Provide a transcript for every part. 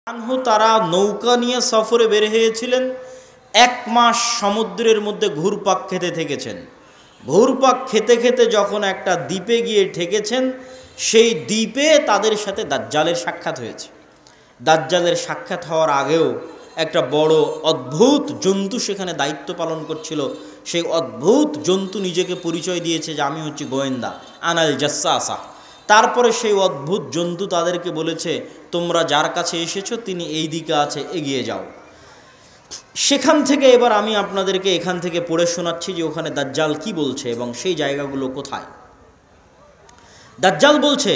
আনহু তারা নৌকা নিয়ে সফরে বের হয়েছিলেন। 1 মাস সমুদ্রের মধ্যে ঘুরপাক খেতে থেকেছেন। ঘুরপাক খেতে খেতে যখন একটা দ্বীপে গিয়ে ঠেকেছেন, সেই দ্বীপে তাদের সাথে দাজ্জালের সাক্ষাৎ হয়েছে। দাজ্জালের সাক্ষাৎ হওয়ার আগেও একটা বড় অদ্ভুত জন্তু সেখানে দায়িত্ব পালন করছিল। সেই অদ্ভুত জন্তু নিজেকে পরিচয় দিয়েছে যে আমি হচ্ছি গোয়েন্দা, আনাল জাসসাসা। তারপরে সেই অদ্ভুত জন্তু তাদেরকে বলেছে, তোমরা যার কাছে এসেছো তিনি এই দিকে আছে, এগিয়ে যাও। সেখান থেকে এবার আমি আপনাদেরকে এখান থেকে পড়ে শোনাচ্ছি যে ওখানে দাজ্জাল কি বলছে এবং সেই জায়গাগুলো কোথায়। দাজ্জাল বলছে,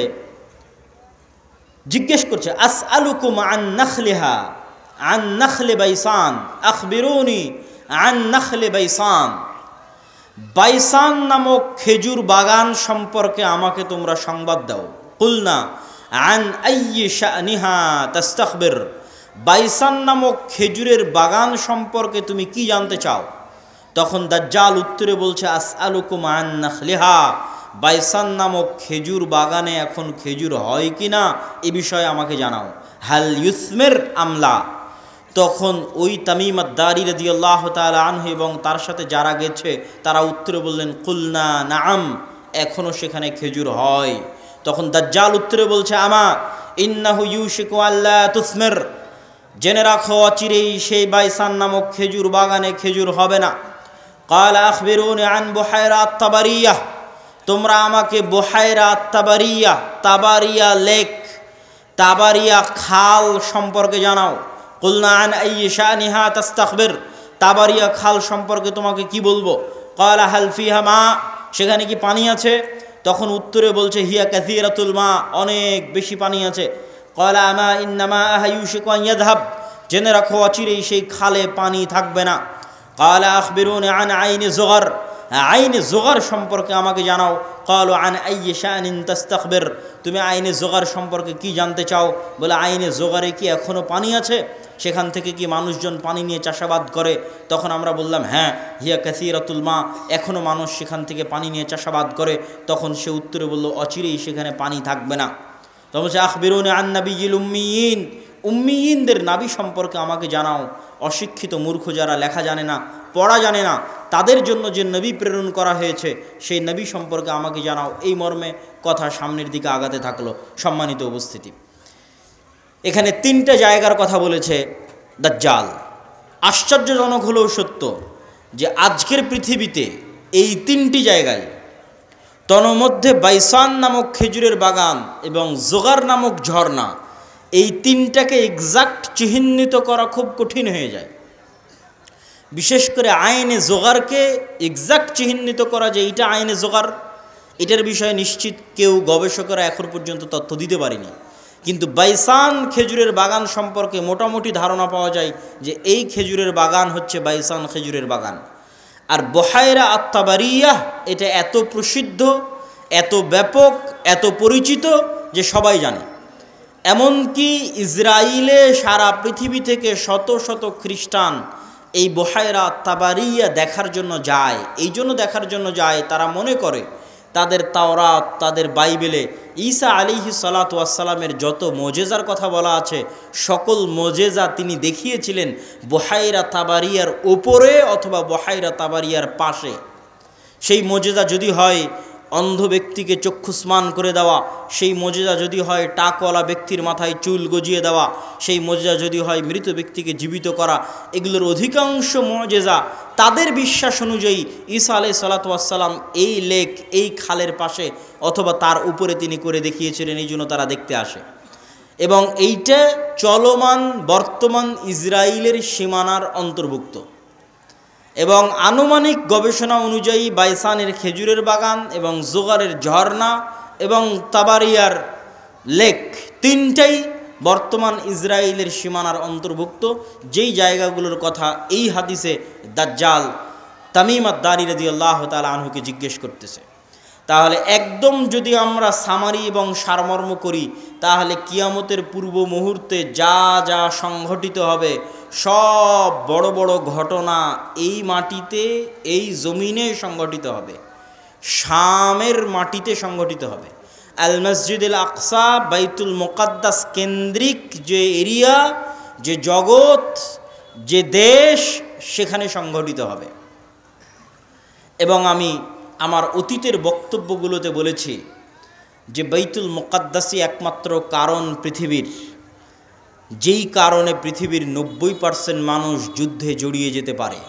জিজ্ঞেস করছে, আসআলুকুম আন নাখলিহা আন নাখলে বাইসান আখবিরুনি আন নাখলে বাইসান। বাইসান নামক খেজুর বাগান সম্পর্কে আমাকে তোমরা সংবাদ দাও। কুলনা আন আইয়ি শানিহা তাস্তাখবির। বাইসান নামক খেজুরের বাগান সম্পর্কে তুমি কি জানতে চাও? তখন দাজ্জাল উত্তরে বলছে, আসআলুকুম আন নাখলিহা। বাইসান নামক খেজুর বাগানে এখন খেজুর হয় কি না এ বিষয়ে আমাকে জানাও। হাল ইউসমির আমলা। তখন ওই তামিম আদ-দারি রাদিয়াল্লাহু তাআলা আনহু এবং তার সাথে যারা গেছে তারা উত্তরে বললেন, কুলনা নাআম, এখনও সেখানে খেজুর হয়। তখন দাজ্জাল উত্তরে বলছে, আমা ইন্নাহু ইউশিকু আল্লা তুসমির। জেনে রাখো অচিরেই সেই বাইসান নামক খেজুর বাগানে খেজুর হবে না। ক্বালা আখবিরুনি আন বুহাইরা আত-তাবারিয়াহ। তোমরা আমাকে বুহাইরা আত-তাবারিয়াহ, তাবারিয়া লেক, তাবারিয়া খাল সম্পর্কে জানাও। কুলনা আন আইয়ি শানিহা তাস্তাখবির। তাবারিয়া খাল সম্পর্কে তোমাকে কি বলবো? ক্বালা হাল ফিহা মা। সেখানে কি পানি আছে? তখন উত্তরে বলছে, হিয়া কাসীরাতুল মা, অনেক বেশি পানি আছে। ক্বালা আমা ইন্নামা ইউশিকু আন ইয়াযহাব। জেনে রাখো অচিরেই সেই খালে পানি থাকবে না। ক্বালা আখবিরুনি আন আইনি যুগার। আইনে জোগার সম্পর্কে আমাকে জানাও। ক্বালু আন আইয়ি শানিন তাস্তাখবির। তুমি আইনে জোগার সম্পর্কে কি জানতে চাও? বলে, আইনে জোগারে কি এখনও পানি আছে? সেখান থেকে কি মানুষজন পানি নিয়ে চাষাবাদ করে? তখন আমরা বললাম, হ্যাঁ, হিয়া কাসীরাতুল মা, এখনও মানুষ সেখান থেকে পানি নিয়ে চাষাবাদ করে। তখন সে উত্তরে বলল, অচিরেই সেখানে পানি থাকবে না। তখন বলছে, আখবিরুনি আন নাবিয়্যিল উম্মিয়িন। উম্মিয়িনদের নাবী সম্পর্কে আমাকে জানাও। অশিক্ষিত মূর্খ যারা লেখা জানে না, পড়া জানে না, তাদের জন্য যে নবী প্রেরণ করা হয়েছে সেই নবী সম্পর্কে আমাকে জানাও। এই মর্মে কথা সামনের দিকে আগাতে থাকলো। সম্মানিত উপস্থিতি, এখানে 3টা জায়গার কথা বলেছে দাজ্জাল। আশ্চর্যজনক হলেও সত্য যে আজকের পৃথিবীতে এই 3টি জায়গায়, তন্মধ্যে বাইসান নামক খেজুরের বাগান এবং জোগার নামক ঝর্ণা, এই 3টাকে এক্সাক্ট চিহ্নিত করা খুব কঠিন হয়ে যায়। বিশেষ করে আইনে জোগারকে এক্সাক্ট চিহ্নিত করা যে এটা আইনে জোগার, এটার বিষয়ে নিশ্চিত কেউ গবেষকরা এখন পর্যন্ত তথ্য দিতে পারেনি। কিন্তু বাইসান খেজুরের বাগান সম্পর্কে মোটামুটি ধারণা পাওয়া যায় যে এই খেজুরের বাগান হচ্ছে বাইসান খেজুরের বাগান। আর বুহাইরা আত-তাবারিয়াহ এটা এত প্রসিদ্ধ, এত ব্যাপক, এত পরিচিত যে সবাই জানে। এমনকি ইসরায়েলে সারা পৃথিবী থেকে শত শত খ্রিস্টান এই বুহাইরা আত-তাবারিয়া দেখার জন্য যায়। এই জন্য দেখার জন্য যায়, তারা মনে করে তাদের তাওরাত, তাদের বাইবেলে ঈসা আলাইহিস সালাতু ওয়াস সালামের যত মুজিজার কথা বলা আছে, সকল মুজিজা তিনি দেখিয়েছিলেন বুহাইরা তাবারিয়ার উপরে অথবা বুহাইরা তাবারিয়ার পাশে। সেই মুজিজা যদি হয় অন্ধ ব্যক্তিকে চক্ষুস্মান করে দেওয়া, সেই মুজিজা যদি হয় টাকওয়ালা ব্যক্তির মাথায় চুল গজিয়ে দেওয়া, সেই মুজিজা যদি হয় মৃত ব্যক্তিকে জীবিত করা, এগুলোর অধিকাংশ মুজিজা তাদের বিশ্বাস অনুযায়ী ঈসা আলাইহিস সালাতু ওয়াস সালাম এই লেক, এই খালের পাশে অথবা তার উপরে তিনি করে দেখিয়েছিলেন, এই জন্য তারা দেখতে আসে। এবং এইটা চলমান বর্তমান ইসরায়েলের সীমানার অন্তর্ভুক্ত। এবং আনুমানিক গবেষণা অনুযায়ী বাইসানের খেজুরের বাগান এবং জোগারের ঝর্ণা এবং তাবারিয়ার লেক 3টাই বর্তমান ইসরায়েলের সীমানার অন্তর্ভুক্ত, যেই জায়গাগুলোর কথা এই হাদিসে দাজ্জাল তামিম আদ-দারি রাদিয়াল্লাহু তাআলা আনহুকে জিজ্ঞেস করতেছে। তাহলে একদম যদি আমরা সামারি এবং সারমর্ম করি, তাহলে কিয়ামতের পূর্ব মুহূর্তে যা যা সংঘটিত হবে সব বড় বড় ঘটনা এই মাটিতে, এই জমিনে সংঘটিত হবে, শামের মাটিতে সংঘটিত হবে। আল মসজিদুল আকসা বাইতুল মুকাদ্দাস কেন্দ্রিক যে এরিয়া, যে জগৎ, যে দেশ, সেখানে সংঘটিত হবে। এবং আমি আমার অতীতের বক্তব্যগুলোতে বলেছি যে বাইতুল মুকাদ্দাসই একমাত্র কারণ পৃথিবীর, যেই কারণে পৃথিবীর 90% মানুষ যুদ্ধে জড়িয়ে যেতে পারে,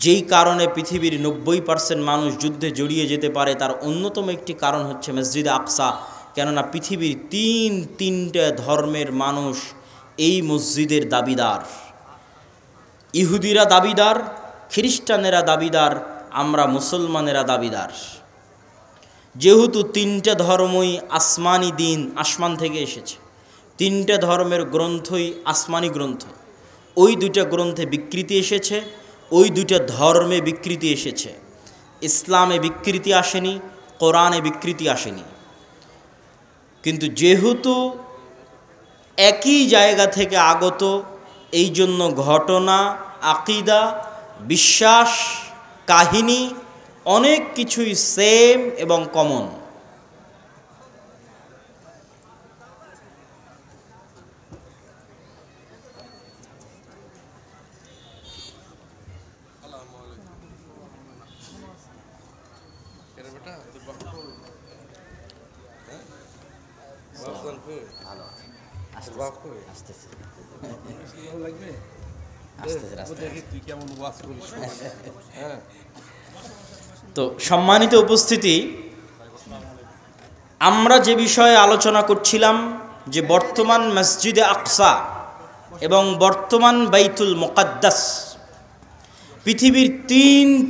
যেই কারণে পৃথিবীর 90% মানুষ যুদ্ধে জড়িয়ে যেতে পারে, তার অন্যতম একটি কারণ হচ্ছে মসজিদে আকসা। কেননা পৃথিবীর তিনটা ধর্মের মানুষ এই মসজিদের দাবিদার। ইহুদিরা দাবিদার, খ্রিস্টানেরা দাবিদার, আমরা মুসলমানেরা দাবিদার। যেহেতু তিনটা ধর্মই আসমানি দিন, আসমান থেকে এসেছে, তিনটা ধর্মের গ্রন্থই আসমানি গ্রন্থ, ওই দুইটা গ্রন্থে বিকৃতি এসেছে, ওই দুইটা ধর্মে বিকৃতি এসেছে। ইসলামে বিকৃতি আসেনি, কোরআনে বিকৃতি আসেনি। কিন্তু যেহেতু একই জায়গা থেকে আগত, এই জন্য ঘটনা, আকিদা, বিশ্বাস, কাহিনী অনেক কিছুই সেম এবং কমন। তো সম্মানিত উপস্থিতি, আমরা যে বিষয়ে আলোচনা করছিলাম যে বর্তমান মসজিদে আকসা এবং বর্তমান বাইতুল মুকাদ্দাস পৃথিবীর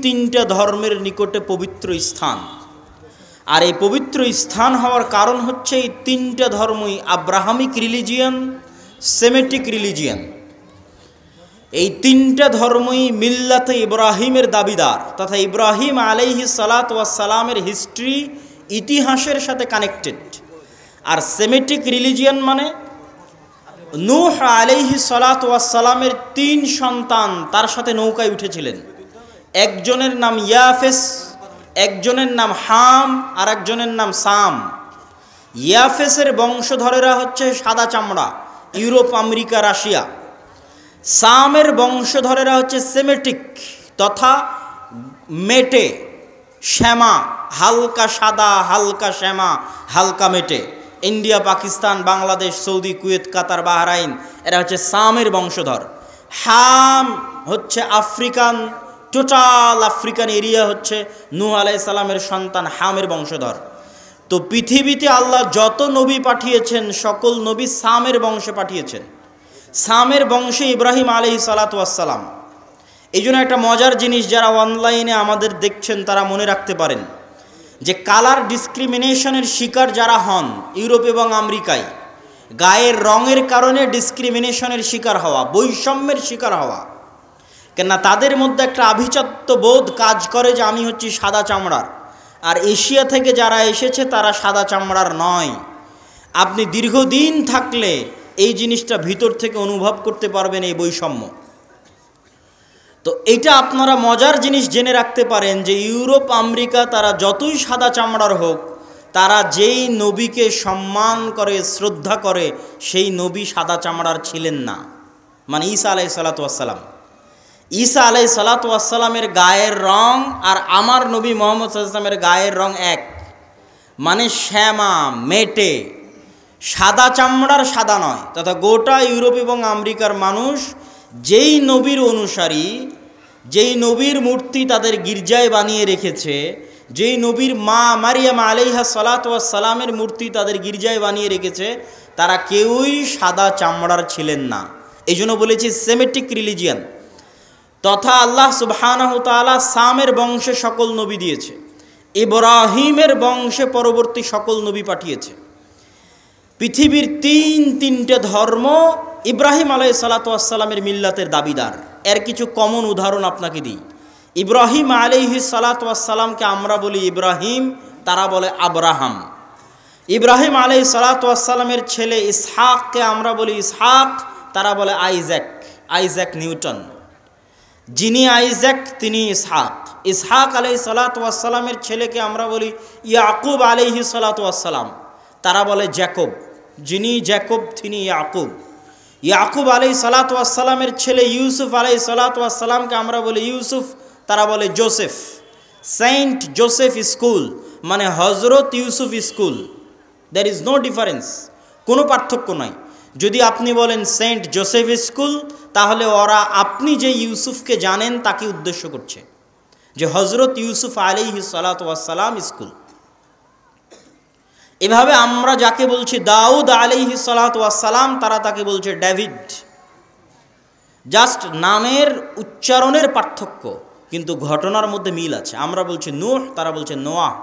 তিনটা ধর্মের নিকটে পবিত্র স্থান। আর এই পবিত্র স্থান হওয়ার কারণ হচ্ছে এই তিনটা ধর্মই আব্রাহামিক রিলিজিয়ান, সেমেটিক রিলিজিয়ান। এই তিনটা ধর্মই মিল্লাতে ইব্রাহিমের দাবিদার, তথা ইব্রাহিম আলাইহিস সালাতু ওয়াস সালামের হিস্ট্রি, ইতিহাসের সাথে কানেক্টেড। আর সেমেটিক রিলিজিয়ান মানে নূহ আলাইহিস সালাতু ওয়াস সালামের 3 সন্তান তার সাথে নৌকায় উঠেছিলেন। একজনের নাম ইয়াফেস, একজনের নাম হাম, আর একজনের নাম সাম। ইয়াফেসের বংশধরেরা হচ্ছে সাদা চামড়া, ইউরোপ, আমেরিকা, রাশিয়া। সামের বংশধরেরা হচ্ছে সেমেটিক তথা মেটে, শ্যামা, হালকা সাদা, হালকা শ্যামা, হালকা মেটে। India, Pakistan, Bangladesh, Saudi, Kuwait, Qatar, Bahrain, এরা হচ্ছে সামের বংশধর। হাম হচ্ছে আফ্রিকান, টোটাল আফ্রিকান এরিয়া হচ্ছে নূহ আলাইহিস সালামের সন্তান হামের বংশধর। তো পৃথিবীতে আল্লাহ যত নবী পাঠিয়েছেন সকল নবী সামের বংশে পাঠিয়েছেন। সামের বংশে ইব্রাহিম আলাইহিস সালাতু ওয়াস সালাম। এই জন্য একটা মজার জিনিস, যারা অনলাইনে আমাদের দেখছেন তারা মনে রাখতে পারেন যে কালার ডিসক্রিমিনেশনের শিকার যারা হন ইউরোপ এবং আমেরিকায়, গায়ের রঙের কারণে ডিসক্রিমিনেশনের শিকার হওয়া, বৈষম্যের শিকার হওয়া, কেননা তাদের মধ্যে একটা আভিজাত্য বোধ কাজ করে যে আমি হচ্ছি সাদা চামড়ার, আর এশিয়া থেকে যারা এসেছে তারা সাদা চামড়ার নয়। আপনি দীর্ঘদিন থাকলে এই জিনিসটা ভিতর থেকে অনুভব করতে পারবেন, এই বৈষম্য। তো এইটা আপনারা মজার জিনিস জেনে রাখতে পারেন যে ইউরোপ, আমেরিকা তারা যতই সাদা চামড়ার হোক, তারা যেই নবীকে সম্মান করে, শ্রদ্ধা করে, সেই নবী সাদা চামড়ার ছিলেন না। মানে ঈসা আলাইহিস সালাতু ওয়াস সালাম, ঈসা আলাইহিস সালাতু ওয়াস সালামের গায়ের রং আর আমার নবী মুহাম্মদ সাল্লাল্লাহু আলাইহি ওয়াসাল্লামের গায়ের রং এক। মানে শ্যামা, মেটে, সাদা চামড়ার সাদা নয়। তথা গোটা ইউরোপ এবং আমেরিকার মানুষ যেই নবীর অনুসারী, যেই নবীর মূর্তি তাদের গির্জায় বানিয়ে রেখেছে, যেই নবীর মা মারিয়াম আলাইহা সালাতু ওয়াস সালামের মূর্তি তাদের গির্জায় বানিয়ে রেখেছে, তারা কেউই সাদা চামড়ার ছিলেন না। এই জন্য বলেছি সেমেটিক রিলিজিয়ান। তথা আল্লাহ সুবহানাহু তাআলা সামের বংশে সকল নবী দিয়েছে, ইব্রাহিমের বংশে পরবর্তী সকল নবী পাঠিয়েছে। পৃথিবীর তিনটে ধর্ম ইব্রাহিম আলাইহিস সালাতু ওয়াস সালামের মিল্লাতের দাবিদার। এর কিছু কমন উদাহরণ আপনাকে দিই। ইব্রাহিম আলাইহিস সালাতু ওয়াস সালামকে আমরা বলি ইব্রাহিম, তারা বলে আব্রাহাম। ইব্রাহিম আলাইহিস সালাতু ওয়াস সালামের ছেলে ইসহাককে আমরা বলি ইসহাক, তারা বলে আইজ্যাক, আইজ্যাক নিউটন। যিনি আইজ্যাক তিনি ইসহাক। ইসহাক আলাইহিস সালাতু ওয়াস সালামের ছেলেকে আমরা বলি ইয়াকুব আলাইহিস সালাতু ওয়াস সালাম, তারা বলে জ্যাকব, যিনি জ্যাকব তিনি ইয়াকুব। ইয়াকুব আলাইহিস সালাতু ওয়াস সালামের ছেলে ইউসুফ আলাইহিস সালাতু ওয়াস সালামকে আমরা বলি ইউসুফ, তারা বলে জোসেফ। সেন্ট জোসেফ স্কুল মানে Hazrat Yusuf school, there is no difference, কোনো পার্থক্য নাই। যদি আপনি বলেন সেন্ট জোসেফ স্কুল, তাহলে ওরা আপনি যে ইউসুফকে জানেন তাকে উদ্দেশ্য করছে, যে হজরত ইউসুফ আলাইহিস সালাতু ওয়াস সালাম স্কুল। এভাবে আমরা যাকে বলছি দাউদ আলাইহিস সালাতু ওয়াস সালাম, তারা তাকে বলছে ডেভিড। জাস্ট নামের উচ্চারণের পার্থক্য, কিন্তু ঘটনার মধ্যে মিল আছে। আমরা বলছি নূহ, তারা বলছে নোয়াহ।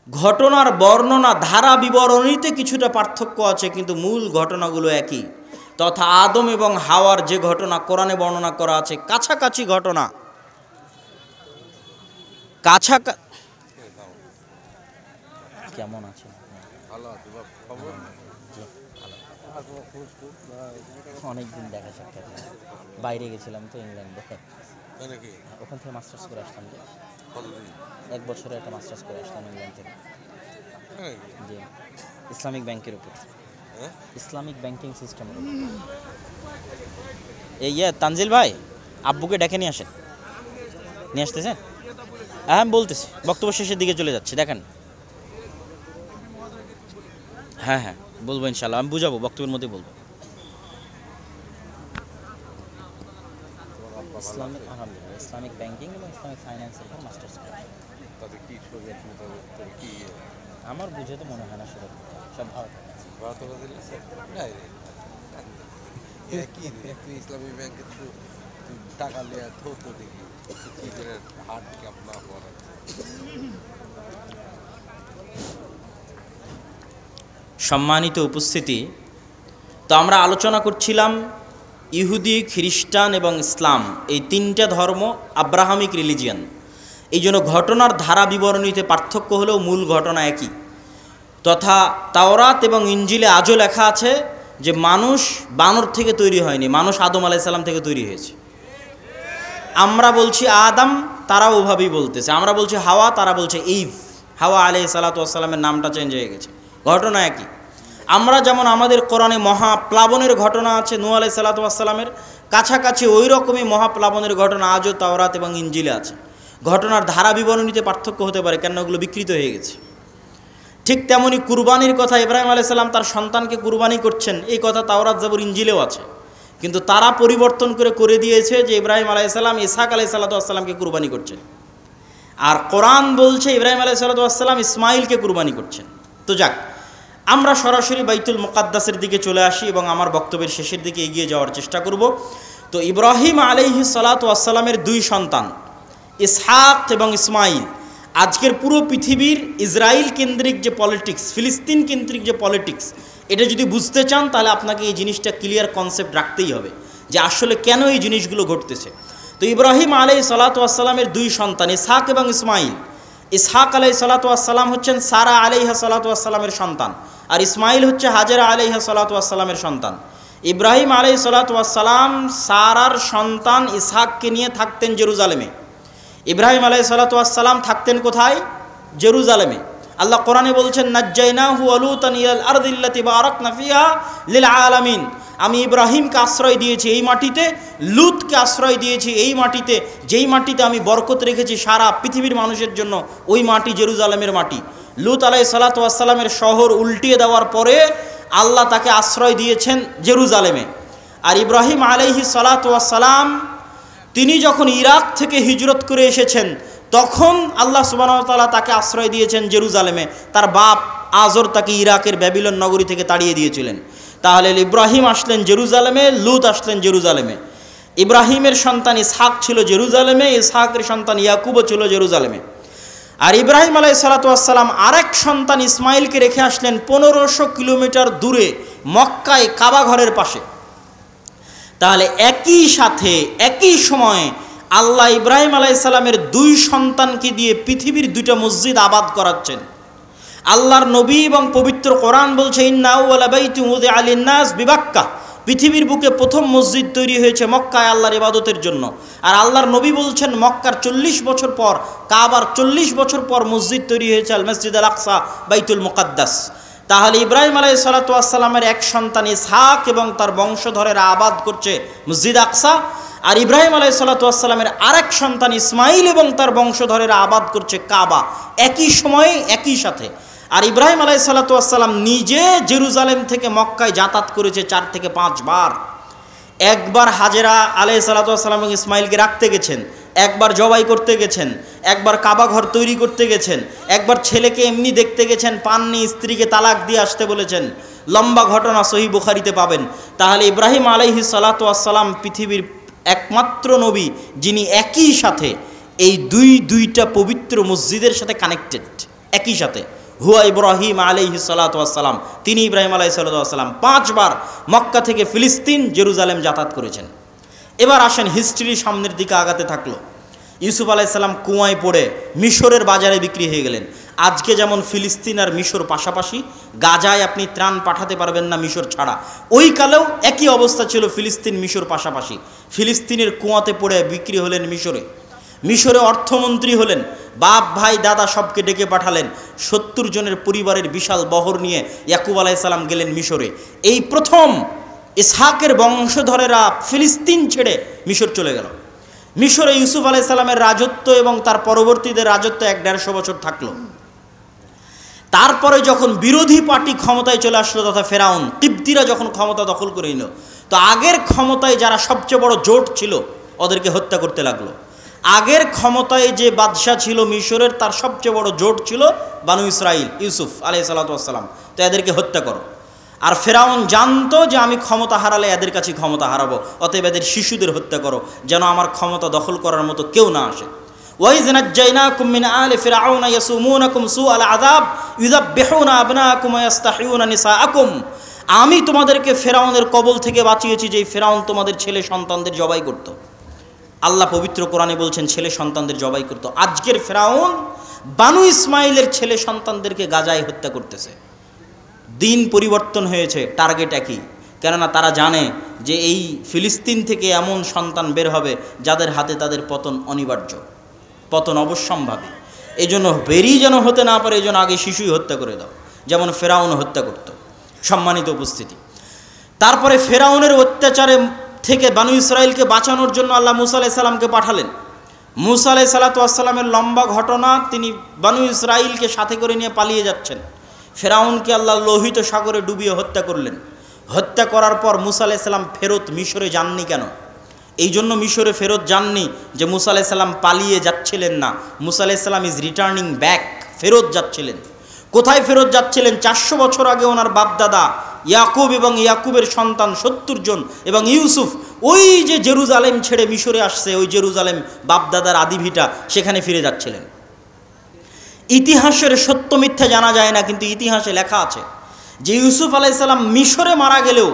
ঘটনার বর্ণনা ধারা বিবরণীতে কিছুটা পার্থক্য আছে, কিন্তু মূল ঘটনাগুলো একই। তথা আদম এবং হাওয়ার যে ঘটনা কোরআনে বর্ণনা করা আছে, কাছাকাছি ঘটনা, কেমন আছে? অনেকদিন দেখা সাক্ষাৎ, বাইরে গেছিলাম তো ইংল্যান্ডে, ওখান থেকে মাস্টার্স করে আসলাম। 1 বছরে একটা মাস্টার্স করে আসলাম ইংল্যান্ড থেকে। জি, ইসলামিক ব্যাংকের উপর, ইসলামিক ব্যাংকিং সিস্টেমের উপর। এই তানজিল ভাই, আব্বুকে ডেকে নিয়ে আসেন, নিয়ে আসতেছেন? হ্যাঁ বলতেছি, বক্তব্য শেষের দিকে চলে যাচ্ছে, দেখেন। হ্যাঁ হ্যাঁ বলবো ইনশাল্লাহ, আমি বুঝাবো, বক্তব্যের মধ্যে বলবো। ইসলামিক, আলহামদুলিল্লাহ, ইসলামিক ব্যাংকিং এবং ইসলামিক ফাইন্যান্সের উপর মাস্টার্স করে। আমার বুঝে তো মনে হয় না সেটা সব ভালো ইসলামী ব্যাংকে টাকা নেওয়া ধরতো দেখি কি করে হাট কাপনা পড়া। সম্মানিত উপস্থিতি, তো আমরা আলোচনা করছিলাম ইহুদি, খ্রিস্টান এবং ইসলাম, এই 3টা ধর্ম আব্রাহামিক রিলিজিয়ান। এই জন্য ঘটনার ধারা বিবরণীতে পার্থক্য হলেও মূল ঘটনা একই। তথা তাওরাত এবং ইঞ্জিলে আজও লেখা আছে যে মানুষ বানর থেকে তৈরি হয়নি, মানুষ আদম আলাইহিস সালাম থেকে তৈরি হয়েছে। আমরা বলছি আদম, তারা ওভাবেই বলতেছে। আমরা বলছি হাওয়া, তারা বলছে ইভ। হাওয়া আলাইহিস সালাতু ওয়াস সালামের নামটা চেঞ্জ হয়ে গেছে, ঘটনা একই। আমরা যেমন আমাদের কোরআনে মহাপ্লাবনের ঘটনা আছে নূহ আলাইহিস সালাতু ওয়াস সালামের, কাছাকাছি ওই রকমই মহাপ্লাবনের ঘটনা আজও তাওরাত এবং ইঞ্জিলে আছে। ঘটনার ধারা বিবরণীতে পার্থক্য হতে পারে, কেন ওগুলো বিকৃত হয়ে গেছে। ঠিক তেমনি কুরবানির কথা, ইব্রাহিম আলাইহিস সালাম তার সন্তানকে কুরবানি করছেন, এই কথা তাওরাত জাবুর ইঞ্জিলেও আছে, কিন্তু তারা পরিবর্তন করে দিয়েছে যে ইব্রাহিম আলাইহিস সালাম ইসহাক আলাইহিস সালাতু ওয়াস সালামকে কুরবানি করছেন। আর কোরআন বলছে ইব্রাহিম আলাইহিস সালাতু ওয়াস সালাম ইসমাইলকে কুরবানি করছেন। তো যাক, আমরা সরাসরি বাইতুল মুকাদ্দাসের দিকে চলে আসি এবং আমার বক্তব্যের শেষের দিকে এগিয়ে যাওয়ার চেষ্টা করব। তো ইব্রাহিম আলাইহিস সালাতু ওয়াস সালামের 2 সন্তান ইসহাক এবং ইসমাইল। আজকের পুরো পৃথিবীর ইসরায়েল কেন্দ্রিক যে পলিটিক্স, ফিলিস্তিন কেন্দ্রিক যে পলিটিক্স, এটা যদি বুঝতে চান তাহলে আপনাকে এই জিনিসটা ক্লিয়ার কনসেপ্ট রাখতেই হবে যে আসলে কেন এই জিনিসগুলো ঘটতেছে। তো ইব্রাহিম আলাইহিস সালাতু ওয়াস সালামের 2 সন্তান ইসহাক এবং ইসমাইল। ইসহাক আলাইহিস সালাতু ওয়াস সালাম হচ্ছেন সারা আলাইহা সালাতু ওয়াস সালামের সন্তান, আর ইসমাইল হচ্ছে হাজেরা আলাইহা সালাতু ওয়াস সালামের সন্তান। ইব্রাহিম আলাইহিস সালাতু ওয়াস সালাম সারার সন্তান ইসহাককে নিয়ে থাকতেন জেরুজালেমে। ইব্রাহিম আলাইহিস সালাতু ওয়াস সালাম থাকতেন কোথায়? জেরুজালেমে। আল্লাহ কোরআনে বলছেন নাজ্জাইনাহু ওয়া লুতান ইলাল আরদিল্লাতি বারাকনা ফিহা লিল আলামিন। আমি ইব্রাহিমকে আশ্রয় দিয়েছি এই মাটিতে, লুতকে আশ্রয় দিয়েছি এই মাটিতে, যেই মাটিতে আমি বরকত রেখেছি সারা পৃথিবীর মানুষের জন্য, ওই মাটি জেরুজালেমের মাটি। লুত আলাইহিস সালাতু ওয়াস সালামের শহর উল্টিয়ে দেওয়ার পরে আল্লাহ তাকে আশ্রয় দিয়েছেন জেরুজালেমে। আর ইব্রাহিম আলাইহিস সালাতু ওয়াস সালাম তিনি যখন ইরাক থেকে হিজরত করে এসেছেন, তখন আল্লাহ সুবহানাহু ওয়া তাআলা তাকে আশ্রয় দিয়েছেন জেরুজালেমে। তার বাপ আজর তাকে ইরাকের ব্যাবিলন নগরী থেকে তাড়িয়ে দিয়েছিলেন। তাহলে ইব্রাহিম আসলেন জেরুজালেমে, লুত আসলেন জেরুজালেমে। ইব্রাহিমের সন্তান ইসহাক ছিল জেরুজালেমে, ইসহাকের সন্তান ইয়াকুবও ছিল জেরুজালেমে। আর ইব্রাহিম আলাইহিস সালাতু ওয়াস সালাম আরেক সন্তান ইসমাইলকে রেখে আসলেন 1500 কিলোমিটার দূরে মক্কায় কাবা ঘরের পাশে। তাহলে একই সাথে একই সময়ে আল্লাহ ইব্রাহিম আলাইহিস সালামের 2 সন্তানকে দিয়ে পৃথিবীর 2টা মসজিদ আবাদ করাচ্ছেন। আল্লাহর নবী এবং পবিত্র কোরআন বলছে ইন্না আউওয়ালা বাইতিন উযিআ লিন-নাস বিবাক্কা, পৃথিবীর বুকে প্রথম মসজিদ তৈরি হয়েছে মক্কায় আল্লাহর ইবাদতের জন্য। আর আল্লাহর নবী বলছেন মক্কার 40 বছর পর, কাবার 40 বছর পর মসজিদ তৈরি হয়েছে আল মসজিদ আল আকসা, বাইতুল মুকাদ্দাস। তাহলে ইব্রাহিম আলাইহিস সালাতু ওয়াস সালামের এক সন্তান ইসহাক এবং তার বংশধরেরা আবাদ করছে মসজিদ আকসা, আর ইব্রাহিম আলাইহিস সালাতু ওয়াস সালামের আরেক সন্তান ইসমাইল এবং তার বংশধরেরা আবাদ করছে কাবা, একই সময়ে একই সাথে। আর ইব্রাহিম আলাইহিস সালাতু ওয়াস সালাম নিজে জেরুজালেম থেকে মক্কায় যাতায়াত করেছে 4 থেকে 5 বার। একবার হাজেরা আলাইহিস সালাতু ওয়াস সালাম এবং ইসমাইলকে রাখতে গেছেন, একবার জবাই করতে গেছেন, একবার কাবা ঘর তৈরি করতে গেছেন, একবার ছেলেকে এমনি দেখতে গেছেন, পাননি, স্ত্রীকে তালাক দিয়ে আসতে বলেছেন। লম্বা ঘটনা সহিহ বুখারীতে পাবেন। তাহলে ইব্রাহিম আলাইহিস সালাতু ওয়াস সালাম পৃথিবীর একমাত্র নবী যিনি একই সাথে এই দুইটা পবিত্র মসজিদের সাথে কানেক্টেড, একই সাথে। হুয়া ইব্রাহিম আলাইহিস সালাতু ওয়াস সালাম, তিনি ইব্রাহিম আলাইহিস সালাতু ওয়াস সালাম 5 বার মক্কা থেকে ফিলিস্তিন জেরুজালেম যাতায়াত করেছেন। এবার আসেন হিস্ট্রি সামনের দিকে আগাতে থাকলো। ইউসুফ আলাইহিস সালাম কুয়ায় পড়ে মিশরের বাজারে বিক্রি হয়ে গেলেন। আজকে যেমন ফিলিস্তিন আর মিশর পাশাপাশি, গাজায় আপনি ত্রাণ পাঠাতে পারবেন না মিশর ছাড়া, ওই কালেও একই অবস্থা ছিল, ফিলিস্তিন মিশর পাশাপাশি। ফিলিস্তিনের কুয়াতে পড়ে বিক্রি হলেন মিশরে অর্থমন্ত্রী হলেন, বাপ ভাই দাদা সবকে ডেকে পাঠালেন। 70 জনের পরিবারের বিশাল বহর নিয়ে ইয়াকুব আলাইহিস সালাম গেলেন মিশরে। এই প্রথম ইসহাকের বংশধরেরা ফিলিস্তিন ছেড়ে মিশর চলে গেল। মিশরে ইউসুফ আলাইহিস সালামের রাজত্ব এবং তার পরবর্তীদের রাজত্ব 1-150 বছর থাকলো। তারপরে যখন বিরোধী পার্টি ক্ষমতায় চলে আসলো, তথা ফেরাউন কিবতীরা যখন ক্ষমতা দখল করে নিল, তো আগের ক্ষমতায় যারা সবচেয়ে বড় জোট ছিল ওদেরকে হত্যা করতে লাগলো। আগের ক্ষমতায় যে বাদশাহ ছিল মিশরের, তার সবচেয়ে বড় জোট ছিল বানু ইসরাইল, ইউসুফ আলাইহিস সালাতু ওয়াস সালাম, তো এদেরকে হত্যা করো। আর ফেরাউন জানতো যে আমি ক্ষমতা হারালে এদের কাছে ক্ষমতা হারাবো, অতএব এদের শিশুদের হত্যা করো, যেন আমার ক্ষমতা দখল করার মতো কেউ না আসে। ওয়াইজ নাজ্জাইনাকুম মিন আলি ফিরআউনা ইয়াসুমুনাকুম সুআল আযাব ইউযাববিহুনা আবনাকুম ওয়া ইস্তাহিউনা নিসাআকুম, আমি তোমাদেরকে ফেরাউনের কবল থেকে বাঁচিয়েছি, যে ফেরাউন তোমাদের ছেলে সন্তানদের জবাই করত। আল্লাহ পবিত্র কোরআনে বলছেন ছেলে সন্তানদের জবাই করত। আজকের ফেরাউন বানু ইসমাইলের ছেলে সন্তানদেরকে গাজায় হত্যা করতেছে। দিন পরিবর্তন হয়েছে, টার্গেট একই। কেননা তারা জানে যে এই ফিলিস্তিন থেকে এমন সন্তান বের হবে যাদের হাতে তাদের পতন অনিবার্য, পতন অবশ্যম্ভাবী। এই জন্য বেরি যেন হতে না পারে, এই জন্য আগে শিশুই হত্যা করে দাও, যেমন ফেরাউন হত্যা করত। সম্মানিত উপস্থিতি, তারপরে ফেরাউনের অত্যাচারে থেকে বানু ইসরাইলকে বাঁচানোর জন্য আল্লাহ মুসা আলাইহিস সালামকে পাঠালেন। মুসা আলাইহিস সালাতু ওয়াস সালামের লম্বা ঘটনা, তিনি বানু ইসরাইলকে সাথে করে নিয়ে পালিয়ে যাচ্ছেন। ফেরাউনকে আল্লাহ লোহিত সাগরে ডুবিয়ে হত্যা করলেন। হত্যা করার পর মুসা আলাইহিস সালাম ফেরত মিশরে যাননি কেন? এই জন্য মিশরে ফেরত যাননি যে মুসা আলাইহিস সালাম পালিয়ে যাচ্ছিলেন না, মুসা আলাইহিস সালাম ইজ রিটার্নিং ব্যাক, ফেরত যাচ্ছিলেন। কোথায় ফেরত যাচ্ছিলেন? 400 বছর আগে ওনার বাপদাদা ইয়াকুব এবং ইয়াকুবের সন্তান 70 জন এবং ইউসুফ ওই যে জেরুজালেম ছেড়ে মিশরে আসছে, ওই জেরুজালেম বাপদাদার আদিভিটা, সেখানে ফিরে যাচ্ছিলেন। ইতিহাসের সত্য মিথ্যা জানা যায় না, কিন্তু ইতিহাসে লেখা আছে যে ইউসুফ আলাইহিস সালাম মিশরে মারা গেলেও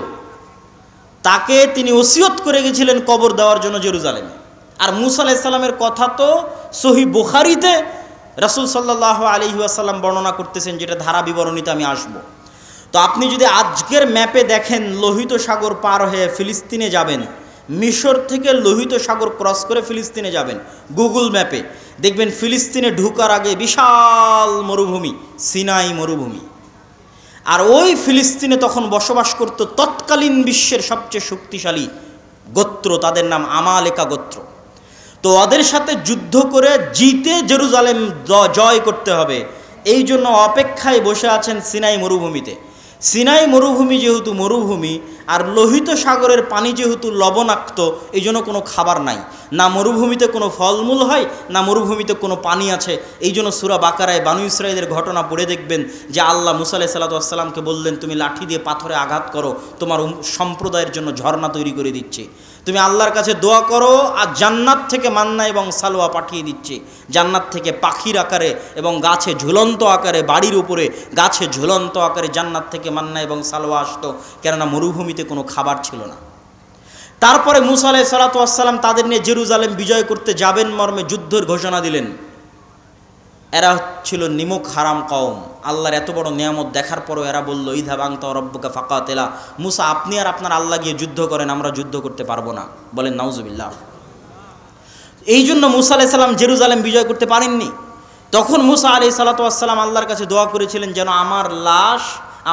তাকে তিনি ওসিয়ত করে গেছিলেন কবর দেওয়ার জন্য জেরুজালেমে। আর মুসা আলাইহিস সালামের কথা তো সহিহ বুখারীতে রাসূল সাল্লাল্লাহু আলাইহি ওয়াসাল্লাম বর্ণনা করতেছেন, যেটা ধারা বিবরণীতে আমি আসব। তো আপনি যদি আজকের ম্যাপে দেখেন, লোহিত সাগর পার হয়ে ফিলিস্তিনে যাবেন, মিশর থেকে লোহিত সাগর ক্রস করে ফিলিস্তিনে যাবেন, গুগল ম্যাপে দেখবেন ফিলিস্তিনে ঢুকার আগে বিশাল মরুভূমি, সিনাই মরুভূমি। আর ওই ফিলিস্তিনে তখন বসবাস করত তৎকালীন বিশ্বের সবচেয়ে শক্তিশালী গোত্র, তাদের নাম আমালেকা গোত্র। তো ওদের সাথে যুদ্ধ করে জিতে জেরুজালেম জয় করতে হবে, এই জন্য অপেক্ষায় বসে আছেন সিনাই মরুভূমিতে। সিনাই মরুভূমি যেহেতু মরুভূমি, আর লোহিত সাগরের পানি যেহেতু লবণাক্ত, এই জন্য কোনো খাবার নাই, না মরুভূমিতে কোনো ফলমূল হয়, না মরুভূমিতে কোনো পানি আছে। এই জন্য সূরা বাকারায় বানু ইসরাইলের ঘটনা পড়ে দেখবেন যে আল্লাহ মুসা আলাইহিস সালামকে বললেন, তুমি লাঠি দিয়ে পাথরে আঘাত করো, তোমার সম্প্রদায়ের জন্য ঝর্ণা তৈরি করে দিচ্ছে। তুমি আল্লাহর কাছে দোয়া করো, আর জান্নাত থেকে মান্না এবং সালোয়া পাঠিয়ে দিচ্ছে, জান্নাত থেকে পাখির আকারে এবং গাছে ঝুলন্ত আকারে, বাড়ির উপরে গাছে ঝুলন্ত আকারে জান্নাত থেকে মান্না এবং সালোয়া আসতো, কেননা মরুভূমিতে কোনো খাবার ছিল না। তারপরে মুসা আলাইহিস সালাম তাদের নিয়ে জেরুজালেম বিজয় করতে যাবেন মর্মে যুদ্ধের ঘোষণা দিলেন। এরা ছিল নিমক হারাম কওম। আল্লাহর এত বড় নিয়ামত দেখার পরও এরা বলল ইযহাব আনতা ওয়া রাব্বুকা ফাকাতিলা, মুসা আপনি আর আপনার আল্লাহ গিয়ে যুদ্ধ করেন, আমরা যুদ্ধ করতে পারবো না। বলেন নাউজুবিল্লাহ। এই জন্য মুসা আলাইহিস সালাম জেরুজালেম বিজয় করতে পারেননি। তখন মুসা আলাইহিস সালাতু ওয়াস সালাম আল্লাহর কাছে দোয়া করেছিলেন যেন আমার লাশ,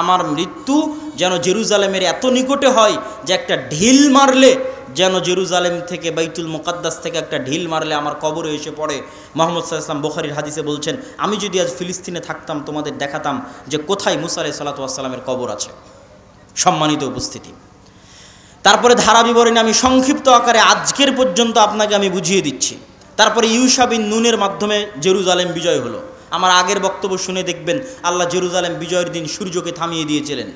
আমার মৃত্যু যেন জেরুজালেমের এত নিকটে হয় যে একটা ঢিল মারলে যেন জেরুজালেম থেকে বাইতুল মুকাদ্দাস থেকে একটা ঢিল মারলে আমার কবরে এসে পড়ে। মুহাম্মদ সাল্লাল্লাহু আলাইহি ওয়াসাল্লাম বুখারীর হাদিসে বলছেন, আমি যদি আজ ফিলিস্তিনে থাকতাম তোমাদের দেখাতাম যে কোথায় মুসা আলাইহিস সালাতু ওয়াস সালামের কবর আছে। সম্মানিত উপস্থিতি, তারপরে ধারা বিবরণী আমি সংক্ষিপ্ত আকারে আজকের পর্যন্ত আপনাকে আমি বুঝিয়ে দিচ্ছি। তারপরে ইউশা বিন নুনের মাধ্যমে জেরুজালেম বিজয় হলো। আমার আগের বক্তব্য শুনে দেখবেন আল্লাহ জেরুজালেম বিজয়ের দিন সূর্যকে থামিয়ে দিয়েছিলেন।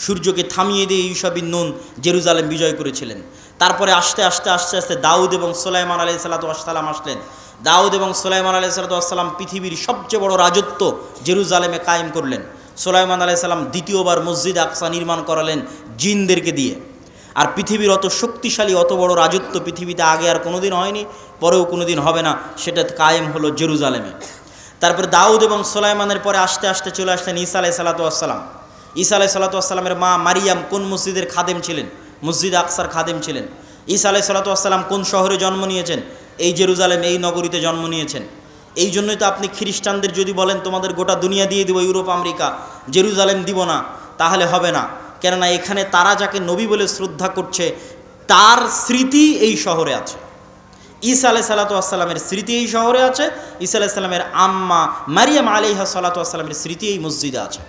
সূর্যকে থামিয়ে দিয়ে ইউশা বিন নুন জেরুজালেম বিজয় করেছিলেন। তারপরে আস্তে আস্তে আস্তে আস্তে দাউদ এবং সুলাইমান আলাইহিসসালাতু ওয়াসসালাম আসলেন। দাউদ এবং সুলাইমান আলাইহিসসালাতু ওয়াসসালাম পৃথিবীর সবচেয়ে বড় রাজত্ব জেরুজালেমে কায়েম করলেন। সুলাইমান আলাইহিসসালাম দ্বিতীয়বার মসজিদ আকসা নির্মাণ করালেন জিনদেরকে দিয়ে। আর পৃথিবীর অত শক্তিশালী অত বড় রাজত্ব পৃথিবীতে আগে আর কোনোদিন হয়নি, পরেও কোনোদিন হবে না, সেটা কায়েম হলো জেরুজালেমে। তারপরে দাউদ এবং সুলাইমানের পরে আস্তে আস্তে চলে আসলেন ঈসা আলাইহিসসালাতু ওয়াসসালাম। ঈসা আলাইহিসসালাতু ওয়াসসালামের মা মারিয়াম কোন মসজিদের খাদেম ছিলেন? মসজিদ আকসার খাদেম ছিলেন। ঈসা আলাইহিসসালাতু ওয়াসসালাম কোন শহরে জন্ম নিয়েছেন? এই জেরুজালেম, এই নগরীতে জন্ম নিয়েছেন। এই জন্যই তো আপনি খ্রিস্টানদের যদি বলেন তোমাদের গোটা দুনিয়া দিয়ে দিব, ইউরোপ আমেরিকা, জেরুজালেম দিব না, তাহলে হবে না। কেননা এখানে তারা যাকে নবী বলে শ্রদ্ধা করছে তার স্মৃতি এই শহরে আছে। ঈসা আলাইহিসসালাতু ওয়াসসালামের স্মৃতি এই শহরে আছে। ঈসা আলাইহিস সালামের আম্মা মারিয়াম আলাইহা সালাতু ওয়াসসালামের স্মৃতি এই মসজিদে আছে।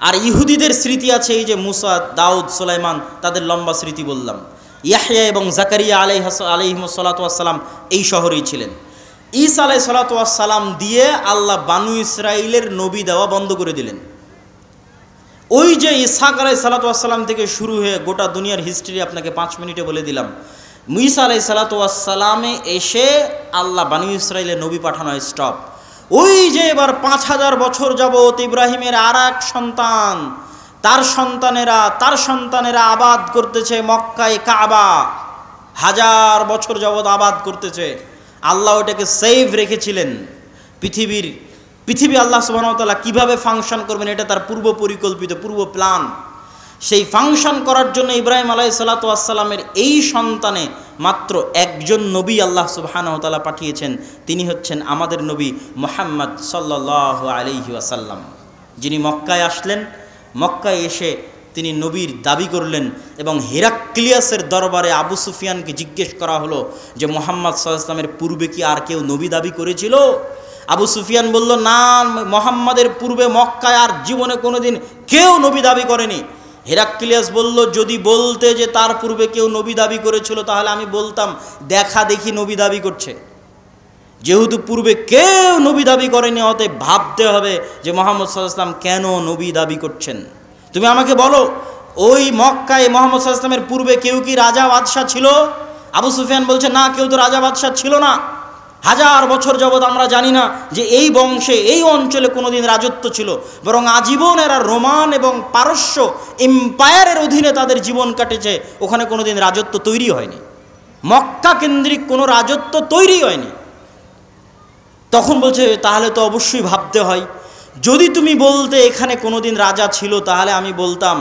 আর ইহুদিদের স্মৃতি আছে এই যে মুসা, দাউদ, সুলাইমান, তাদের লম্বা স্মৃতি বললাম। ইয়াহইয়া এবং জাকারিয়া আলাইহিমুস সালাতু ওয়াসসালাম এই শহরেই ছিলেন। ঈসা আলাইহিস সালাতু ওয়াসসালাম দিয়ে আল্লাহ বানু ইসরাইলের নবী দেওয়া বন্ধ করে দিলেন। ওই যে ইসহাক আলাইহিস সালাতু ওয়াসসালাম থেকে শুরু হয়ে গোটা দুনিয়ার হিস্ট্রি আপনাকে 5 মিনিটে বলে দিলাম। ঈসা আলাইহিস সালাতু ওয়াসসালামে এসে আল্লাহ বানু ইসরাইলের নবী পাঠানো স্টপ। ওই যে এবার 5000 বছর যাবত ইব্রাহিমের আর এক সন্তান, তার সন্তানেরা আবাদ করতেছে মক্কায় কাবা, 1000 বছর যাবত আবাদ করতেছে। আল্লাহ ওটাকে সেভ রেখেছিলেন। পৃথিবী আল্লাহ সুবহানাহু ওয়া তাআলা কীভাবে ফাংশন করবেন এটা তার পূর্ব পরিকল্পিত, পূর্ব প্ল্যান। সেই ফাংশন করার জন্য ইব্রাহিম আলাইহিস সালাতু ওয়াসসালামের এই সন্তানে মাত্র একজন নবী আল্লাহ সুবহানাহু ওয়া তাআলা পাঠিয়েছেন। তিনি হচ্ছেন আমাদের নবী মুহাম্মদ সাল্লাল্লাহু আলাইহি ওয়াসাল্লাম, যিনি মক্কায় আসলেন। মক্কায় এসে তিনি নবীর দাবি করলেন এবং হেরাক্লিয়াসের দরবারে আবু সুফিয়ানকে জিজ্ঞেস করা হলো যে মুহাম্মদ সাল্লাল্লাহু আলাইহি ওয়াসাল্লামের পূর্বে কি আর কেউ নবী দাবি করেছিল? আবু সুফিয়ান বলল, না, মুহাম্মাদের পূর্বে মক্কায় আর জীবনে কোনোদিন কেউ নবী দাবি করেনি। হেরাক্লিয়াস বলল, যদি বলতে যে তার পূর্বে কেউ নবী দাবি করেছিল তাহলে আমি বলতাম দেখা দেখি নবী দাবি করছে। যেহেতু পূর্বে কেউ নবী দাবি করেনি, অতএব ভাবতে হবে যে মুহাম্মদ সাল্লাল্লাহু আলাইহি ওয়াসাল্লাম কেন নবী দাবি করছেন। তুমি আমাকে বলো, ওই মক্কায় মুহাম্মদ সাল্লাল্লাহু আলাইহি ওয়াসাল্লামের পূর্বে কেউ কি রাজা বাদশাহ ছিল? আবু সুফিয়ান বলছে, না, কেউ তো রাজা বাদশাহ ছিল না। 1000 বছর যাবৎ আমরা জানি না যে এই বংশে এই অঞ্চলে কোনোদিন রাজত্ব ছিল, বরং আজীবন এরা রোমান এবং পারস্য এম্পায়ারের অধীনে তাদের জীবন কাটেছে। ওখানে কোনোদিন রাজত্ব তৈরি হয়নি, মক্কা কেন্দ্রিক কোনো রাজত্ব তৈরি হয়নি। তখন বলছে, তাহলে তো অবশ্যই ভাবতে হয়, যদি তুমি বলতে এখানে কোনোদিন রাজা ছিল তাহলে আমি বলতাম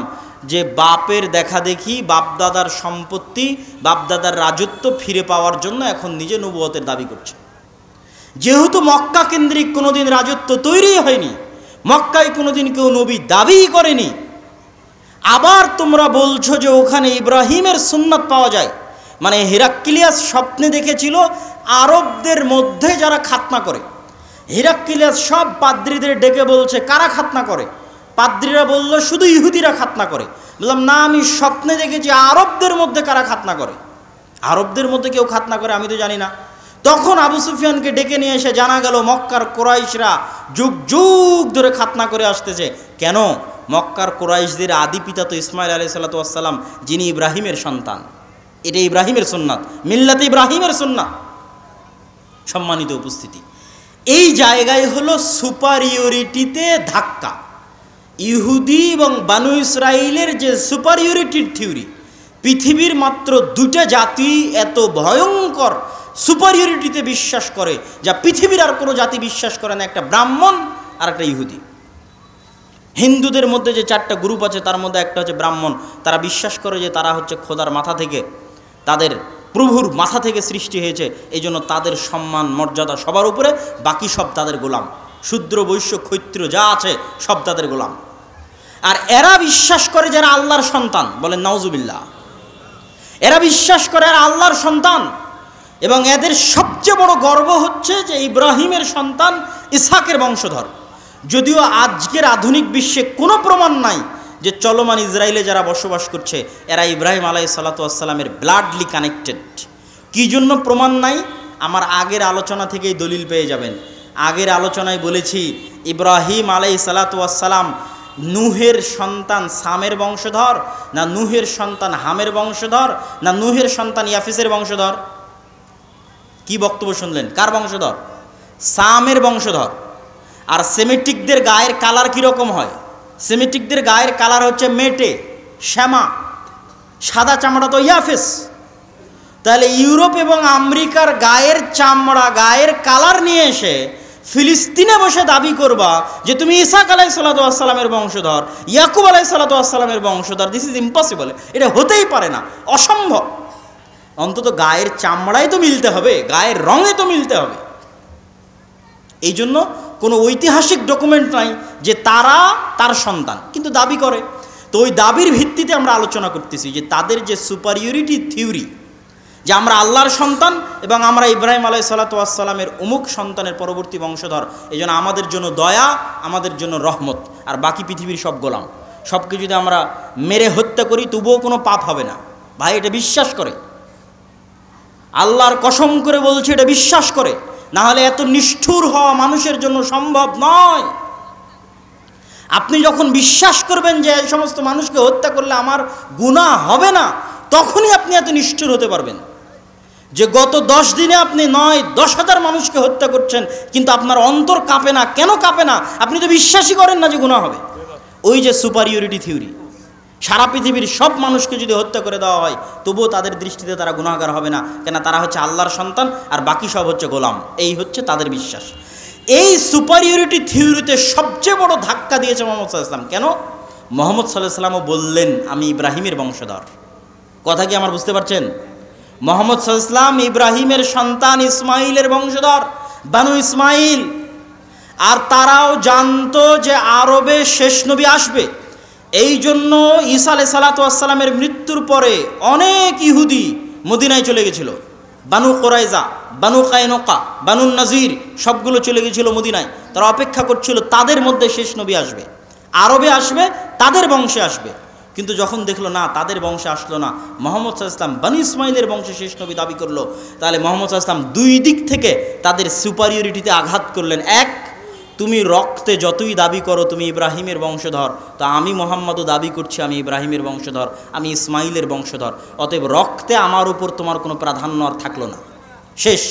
যে বাপের দেখা দেখি, বাপদাদার সম্পত্তি, বাপদাদার রাজত্ব ফিরে পাওয়ার জন্য এখন নিজে নবুয়তের দাবি করছে। যেহেতু মক্কা কেন্দ্রিক কোনোদিন রাজত্ব তৈরি হয়নি, মক্কায় কোনোদিন কেউ নবী দাবি করেনি, আবার তোমরা বলছো যে ওখানে ইব্রাহিমের সুন্নাত পাওয়া যায়, মানে হেরাক্লিয়াস স্বপ্নে দেখেছিল আরবদের মধ্যে যারা খাতনা করে। হেরাক্লিয়াস সব পাদ্রীদের ডেকে বলছে, কারা খাতনা করে? পাদ্রীরা বলল, শুধু ইহুদিরা খাতনা করে। বললাম, না, আমি স্বপ্নে দেখেছি আরবদের মধ্যে কারা খাতনা করে। আরবদের মধ্যে কেউ খাতনা করে আমি তো জানি না। তখন আবু সুফিয়ানকে ডেকে নিয়ে এসে জানা গেল মক্কার কোরাইশরা যুগ যুগ ধরে খাতনা করে আসতেছে। কেন? মক্কার কোরাইশদের আদি পিতা তো ইসমাইল আলাইহিস সালাতু ওয়াসসালাম, যিনি ইব্রাহিমের সন্তান। এটা ইব্রাহিমের সুন্নাত, মিল্লাতে ইব্রাহিমের সুন্নাত। সম্মানিত উপস্থিতি, এই জায়গায় হলো সুপারিয়রিটিতে ধাক্কা। ইহুদি এবং বানু ইসরাইলের যে সুপারিয়রিটির থিওরি, পৃথিবীর মাত্র 2টা জাতি এত ভয়ঙ্কর সুপারিয়রিটিতে বিশ্বাস করে, যা পৃথিবীর আর কোনো জাতি বিশ্বাস করে না, একটা ব্রাহ্মণ আর একটা ইহুদি। হিন্দুদের মধ্যে যে 4টা গ্রুপ আছে তার মধ্যে একটা হচ্ছে ব্রাহ্মণ। তারা বিশ্বাস করে যে তারা হচ্ছে খোদার মাথা থেকে, তাদের প্রভুর মাথা থেকে সৃষ্টি হয়েছে, এই জন্য তাদের সম্মান মর্যাদা সবার উপরে, বাকি সব তাদের গোলাম। শূদ্র বৈশ্য ক্ষত্র যা আছে সব তাদের গোলাম। আর এরা বিশ্বাস করে যারা আল্লাহর সন্তান, বলেন নাউজুবিল্লাহ, এরা বিশ্বাস করে আর আল্লাহর সন্তান, এবং এদের সবচেয়ে বড় গর্ব হচ্ছে যে ইব্রাহিমের সন্তান, ইসহাকের বংশধর। যদিও আজকের আধুনিক বিশ্বে কোনো প্রমাণ নাই যে চলমান ইসরায়েলে যারা বসবাস করছে এরা ইব্রাহিম আলাইহিসসালাতু ওয়াসসালামের ব্লাডলি কানেক্টেড। কী জন্য প্রমাণ নাই? আমার আগের আলোচনা থেকেই দলিল পেয়ে যাবেন। আগের আলোচনায় বলেছি ইব্রাহিম আলাইহিসসালাতু ওয়াসসালাম নূহের সন্তান সামের বংশধর, না নূহের সন্তান হামের বংশধর, না নূহের সন্তান ইয়াফিসের বংশধর? কি বক্তব্য শুনলেন? কার বংশধর? সামের বংশধর। আর সেমেটিকদের গায়ের কালার কীরকম হয়? সেমেটিকদের গায়ের কালার হচ্ছে মেটে, শ্যামা, সাদা চামড়া তো ইয়াফেস। তাহলে ইউরোপ এবং আমেরিকার গায়ের চামড়া, গায়ের কালার নিয়ে এসে ফিলিস্তিনে বসে দাবি করবা যে তুমি ইসহাক আলাইহিসসালাতু ওয়াসসালামের বংশধর, ইয়াকুব আলাইহিসসালাতু ওয়াসসালামের বংশধর, দিস ইজ ইম্পসিবল। এটা হতেই পারে না, অসম্ভব। অন্তত গায়ের চামড়ায় তো মিলতে হবে, গায়ের রঙে তো মিলতে হবে। এই জন্য কোনো ঐতিহাসিক ডকুমেন্ট নাই যে তারা তার সন্তান, কিন্তু দাবি করে। তো ওই দাবির ভিত্তিতে আমরা আলোচনা করতেছি যে তাদের যে সুপারিয়রিটি থিওরি, যে আমরা আল্লাহর সন্তান এবং আমরা ইব্রাহিম আলাইহিসসালাতু ওয়াসসালামের অমুক সন্তানের পরবর্তী বংশধর, এই জন্য আমাদের জন্য দয়া, আমাদের জন্য রহমত, আর বাকি পৃথিবীর সব গোলাম। সবকে যদি আমরা মেরে হত্যা করি তবুও কোনো পাপ হবে না। ভাই, এটা বিশ্বাস করে, আল্লাহর কসম করে বলছে, এটা বিশ্বাস করে, না হলে এত নিষ্ঠুর হওয়া মানুষের জন্য সম্ভব নয়। আপনি যখন বিশ্বাস করবেন যে এই সমস্ত মানুষকে হত্যা করলে আমার গুনাহ হবে না, তখনই আপনি এত নিষ্ঠুর হতে পারবেন। যে গত 10 দিনে আপনি 9-10,000 মানুষকে হত্যা করছেন, কিন্তু আপনার অন্তর কাঁপে না। কেন কাঁপে না? আপনি তো বিশ্বাসই করেন না যে গুনাহ হবে। ওই যে সুপারিয়রিটি থিওরি, সারা পৃথিবীর সব মানুষকে যদি হত্যা করে দেওয়া হয় তবুও তাদের দৃষ্টিতে তারা গুনাহগার হবে না, কেন? তারা হচ্ছে আল্লাহর সন্তান আর বাকি সব হচ্ছে গোলাম। এই হচ্ছে তাদের বিশ্বাস। এই সুপারিয়রিটি থিওরিতে সবচেয়ে বড় ধাক্কা দিয়েছে মুহাম্মদ সাল্লাল্লাহু আলাইহি ওয়াসাল্লাম। কেন? মুহাম্মদ সাল্লাল্লাহু আলাইহি ওয়াসাল্লামও বললেন আমি ইব্রাহিমের বংশধর। কথা কি আমার বুঝতে পারছেন? মুহাম্মদ সাল্লাল্লাহু আলাইহি ওয়াসাল্লাম ইব্রাহিমের সন্তান ইসমাইলের বংশধর, বানু ইসমাইল। আর তারাও জানতো যে আরবে শেষ নবী আসবে। এই জন্য ঈসা আলাইহিসসালাতু ওয়াসসালামের মৃত্যুর পরে অনেক ইহুদি মদিনায় চলে গেছিল। বানু কুরাইজা, বানু কায়নুকা, বানু নাজির সবগুলো চলে গেছিল মদিনায়। তারা অপেক্ষা করছিল তাদের মধ্যে শেষ নবী আসবে, আরবে আসবে, তাদের বংশে আসবে। কিন্তু যখন দেখলো না তাদের বংশে আসলো না, মুহাম্মদ সাল্লাল্লাহু আলাইহি ওয়াসাল্লাম বনি ইসমাইলের বংশে শেষ নবী দাবি করলো, তাহলে মুহাম্মদ সাল্লাল্লাহু আলাইহি ওয়াসাল্লাম 2 দিক থেকে তাদের সুপারিয়রিটিতে আঘাত করলেন। এক, তুমি রক্তে যতই দাবি করো তুমি ইব্রাহিমের বংশধর, তা আমি মুহাম্মদও দাবি করছি আমি ইব্রাহিমের বংশধর, আমি ইসমাইলের বংশধর। অতএব রক্তে আমার উপর তোমার কোনো প্রাধান্য আর থাকলো না, শেষ।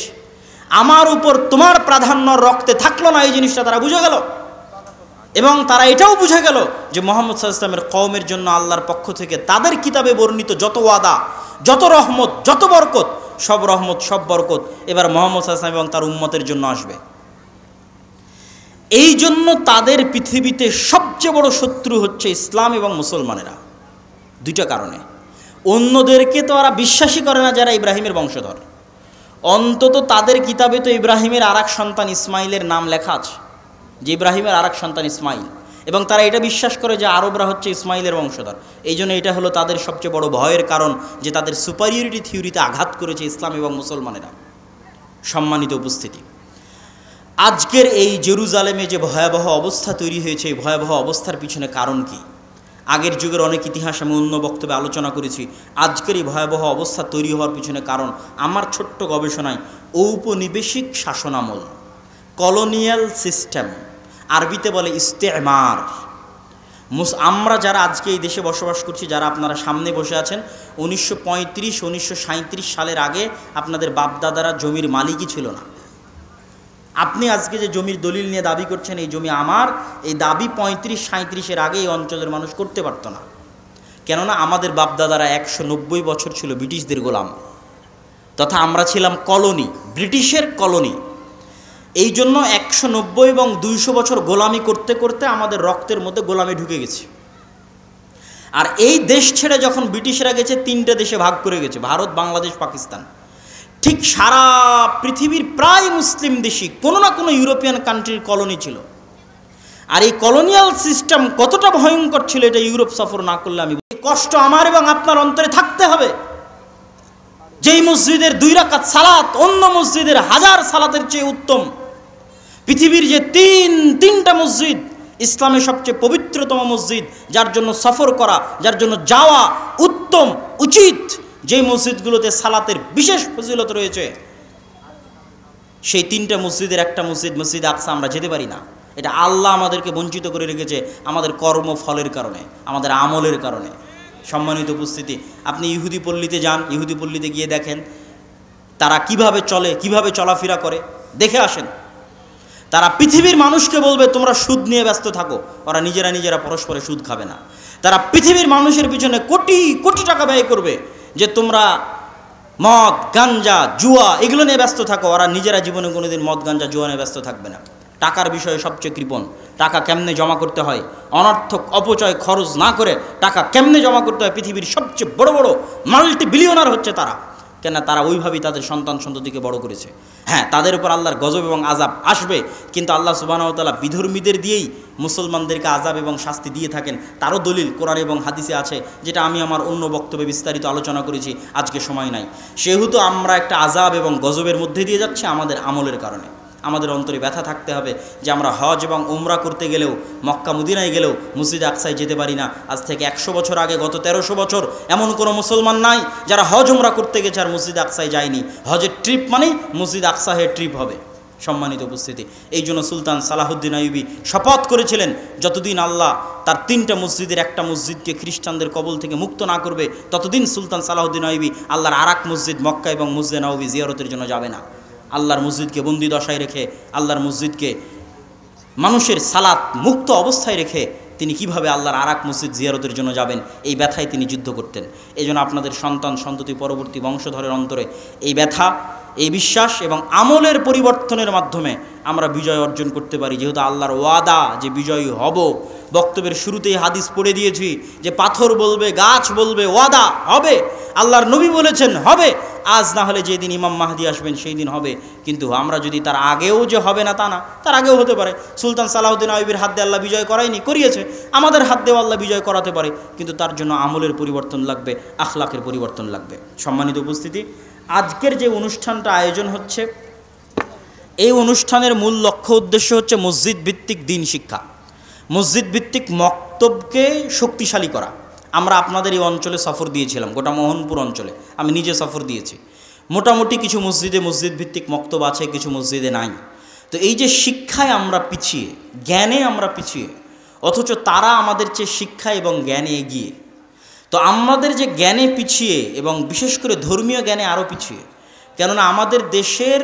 আমার উপর তোমার প্রাধান্য রক্তে থাকলো না, এই জিনিসটা তারা বুঝে গেল। এবং তারা এটাও বুঝে গেল যে মুহাম্মদ সাল্লাল্লাহু আলাইহি ওয়াসাল্লামের কওমের জন্য আল্লাহর পক্ষ থেকে তাদের কিতাবে বর্ণিত যত ওয়াদা, যত রহমত, যত বরকত, সব রহমত, সব বরকত এবার মুহাম্মদ সাল্লাল্লাহু আলাইহি ওয়াসাল্লাম এবং তার উম্মতের জন্য আসবে। এই জন্য তাদের পৃথিবীতে সবচেয়ে বড় শত্রু হচ্ছে ইসলাম এবং মুসলমানেরা, 2টা কারণে। অন্যদেরকে তো ওরা বিশ্বাসই করে না যারা ইব্রাহিমের বংশধর। অন্তত তাদের কিতাবে তো ইব্রাহিমের আরেক সন্তান ইসমাইলের নাম লেখা আছে, যে ইব্রাহিমের আরেক সন্তান ইসমাইল, এবং তারা এটা বিশ্বাস করে যে আরবরা হচ্ছে ইসমাইলের বংশধর। এই জন্য এটা হলো তাদের সবচেয়ে বড় ভয়ের কারণ, যে তাদের সুপারিয়রিটি থিওরিতে আঘাত করেছে ইসলাম এবং মুসলমানেরা। সম্মানিত উপস্থিতি, আজকের এই জেরুজালেমে যে ভয়াবহ অবস্থা তৈরি হয়েছে, এই ভয়াবহ অবস্থার পিছনে কারণ কি? আগের যুগের অনেক ইতিহাস আমি অন্য বক্তব্যে আলোচনা করেছি। আজকের এই ভয়াবহ অবস্থা তৈরি হওয়ার পিছনে কারণ আমার ছোট্ট গবেষণায় ঔপনিবেশিক শাসনামল, কলোনিয়াল সিস্টেম, আরবিতে বলে ইস্তেমার। আমরা যারা আজকে এই দেশে বসবাস করছি, যারা আপনারা সামনে বসে আছেন, 1935-1937 সালের আগে আপনাদের বাপদাদারা জমির মালিকই ছিল না। আপনি আজকে যে জমির দলিল নিয়ে দাবি করছেন এই জমি আমার, এই দাবি 35-37-এর আগে এই অঞ্চলের মানুষ করতে পারতো না। কেননা আমাদের বাপদাদারা 190 বছর ছিল ব্রিটিশদের গোলাম। তথা আমরা ছিলাম কলোনি, ব্রিটিশের কলোনি। এই জন্য 190 এবং 200 বছর গোলামি করতে করতে আমাদের রক্তের মধ্যে গোলামি ঢুকে গেছে। আর এই দেশ ছেড়ে যখন ব্রিটিশরা গেছে 3টে দেশে ভাগ করে গেছে, ভারত, বাংলাদেশ, পাকিস্তান। ঠিক সারা পৃথিবীর প্রায় মুসলিম দেশই কোনো না কোনো ইউরোপিয়ান কান্ট্রির কলোনি ছিল। আর এই কলোনিয়াল সিস্টেম কতটা ভয়ঙ্কর ছিল এটা ইউরোপ সফর না করলে আমি, কষ্ট আমার এবং আপনার অন্তরে থাকতে হবে। যেই মসজিদের 2 রাকাত সালাত অন্য মসজিদের 1000 সালাতের চেয়ে উত্তম, পৃথিবীর যে তিনটা মসজিদ ইসলামের সবচেয়ে পবিত্রতম মসজিদ, যার জন্য সফর করা, যার জন্য যাওয়া উত্তম উচিত, যেই মসজিদগুলোতে সালাতের বিশেষ ফজিলত রয়েছে, সেই 3টা মসজিদের একটা মসজিদ মসজিদ আকসা আমরা যেতে পারি না। এটা আল্লাহ আমাদেরকে বঞ্চিত করে রেখেছে আমাদের কর্মফলের কারণে, আমাদের আমলের কারণে। সম্মানিত উপস্থিতি, আপনি ইহুদি পল্লীতে যান, ইহুদি পল্লীতে গিয়ে দেখেন তারা কিভাবে চলে, কিভাবে চলাফেরা করে, দেখে আসেন। তারা পৃথিবীর মানুষকে বলবে তোমরা সুদ নিয়ে ব্যস্ত থাকো, ওরা নিজেরা পরস্পরে সুদ খাবে না। তারা পৃথিবীর মানুষের পিছনে কোটি কোটি টাকা ব্যয় করবে যে তোমরা মদ, গাঞ্জা, জুয়া এগুলো নিয়ে ব্যস্ত থাকো, ওরা নিজেরা জীবনে কোনোদিন মদ, গাঞ্জা, জুয়া নিয়ে ব্যস্ত থাকবে না। টাকার বিষয়ে সবচেয়ে কৃপণ, টাকা কেমনে জমা করতে হয়, অনর্থক অপচয় খরচ না করে টাকা কেমনে জমা করতে হয়। পৃথিবীর সবচেয়ে বড় বড় মাল্টি বিলিয়নার হচ্ছে তারা, কেন তারা ওইভাবেই তাদের সন্তান সন্ততিকে বড় করেছে। হ্যাঁ, তাদের উপর আল্লাহর গজব এবং আযাব আসবে, কিন্তু আল্লাহ সুবহানাহু ওয়া তাআলা বিধর্মীদের দিয়েই মুসলমানদেরকে আযাব এবং শাস্তি দিয়ে থাকেন। তারও দলিল কোরআন এবং হাদিসে আছে, যেটা আমি আমার অন্য বক্তব্যে বিস্তারিত আলোচনা করেছি, আজকে সময় নাই। সেহেতু আমরা একটা আযাব এবং গজবের মধ্যে দিয়ে যাচ্ছি আমাদের আমলের কারণে। আমাদের অন্তরে ব্যথা থাকতে হবে যে আমরা হজ এবং উমরা করতে গেলেও, মক্কা মদিনায় গেলেও মসজিদ আকসায় যেতে পারি না। আজ থেকে 100 বছর আগে, গত 1300 বছর এমন কোনো মুসলমান নাই যারা হজ উমরা করতে গেছে আর মসজিদ আকসায় যায়নি। হজের ট্রিপ মানেই মসজিদ আকসাহের ট্রিপ হবে। সম্মানিত উপস্থিতি, এই জন্য সুলতান সালাহুদ্দিন আইয়ুবী শপথ করেছিলেন যতদিন আল্লাহ তার 3টা মসজিদের একটা মসজিদকে খ্রিস্টানদের কবল থেকে মুক্ত না করবে, ততদিন সুলতান সালাহুদ্দিন আইয়ুবী আল্লাহর আরাক মসজিদ মক্কা এবং মসজিদে নববী জিয়ারতের জন্য যাবে না। আল্লাহর মসজিদকে বন্দি দশায় রেখে, আল্লাহর মসজিদকে মানুষের সালাত মুক্ত অবস্থায় রেখে তিনি কিভাবে আল্লাহর আরাক মসজিদ জিয়ারতের জন্য যাবেন, এই ব্যথায় তিনি যুদ্ধ করতেন। এই জন্য আপনাদের সন্তান সন্ততি পরবর্তী বংশধরের অন্তরে এই ব্যথা, এই বিশ্বাস এবং আমলের পরিবর্তনের মাধ্যমে আমরা বিজয় অর্জন করতে পারি। যেহেতু আল্লাহর ওয়াদা যে বিজয়ী হব, বক্তব্যের শুরুতেই হাদিস পড়ে দিয়েছি যে পাথর বলবে, গাছ বলবে, ওয়াদা হবে। আল্লাহর নবী বলেছেন হবে, আজ না হলে যেদিন ইমাম মাহদি আসবেন সেই দিন হবে। কিন্তু আমরা যদি তার আগেও যে হবে না তা না, তার আগেও হতে পারে। সুলতান সালাহুদ্দিন আইয়ুবীর হাত দিয়ে আল্লাহ বিজয় করায়নি, করিয়েছে। আমাদের হাত দিয়েও আল্লাহ বিজয় করাতে পারে, কিন্তু তার জন্য আমলের পরিবর্তন লাগবে, আখলাকের পরিবর্তন লাগবে। সম্মানিত উপস্থিতি, আজকের যে অনুষ্ঠানটা আয়োজন হচ্ছে, এই অনুষ্ঠানের মূল লক্ষ্য উদ্দেশ্য হচ্ছে মসজিদ ভিত্তিক দ্বীন শিক্ষা, মসজিদ ভিত্তিক মক্তবকে শক্তিশালী করা। আমরা আপনাদের এই অঞ্চলে সফর দিয়েছিলাম, গোটা মোহনপুর অঞ্চলে আমি নিজে সফর দিয়েছি। মোটামুটি কিছু মসজিদে মসজিদ ভিত্তিক মক্তব আছে, কিছু মসজিদে নাই। তো এই যে শিক্ষায় আমরা পিছিয়ে, জ্ঞানে আমরা পিছিয়ে, অথচ তারা আমাদের চেয়ে শিক্ষা এবং জ্ঞানে এগিয়ে। তো আমাদের যে জ্ঞানে পিছিয়ে এবং বিশেষ করে ধর্মীয় জ্ঞানে আরও পিছিয়ে, কেননা আমাদের দেশের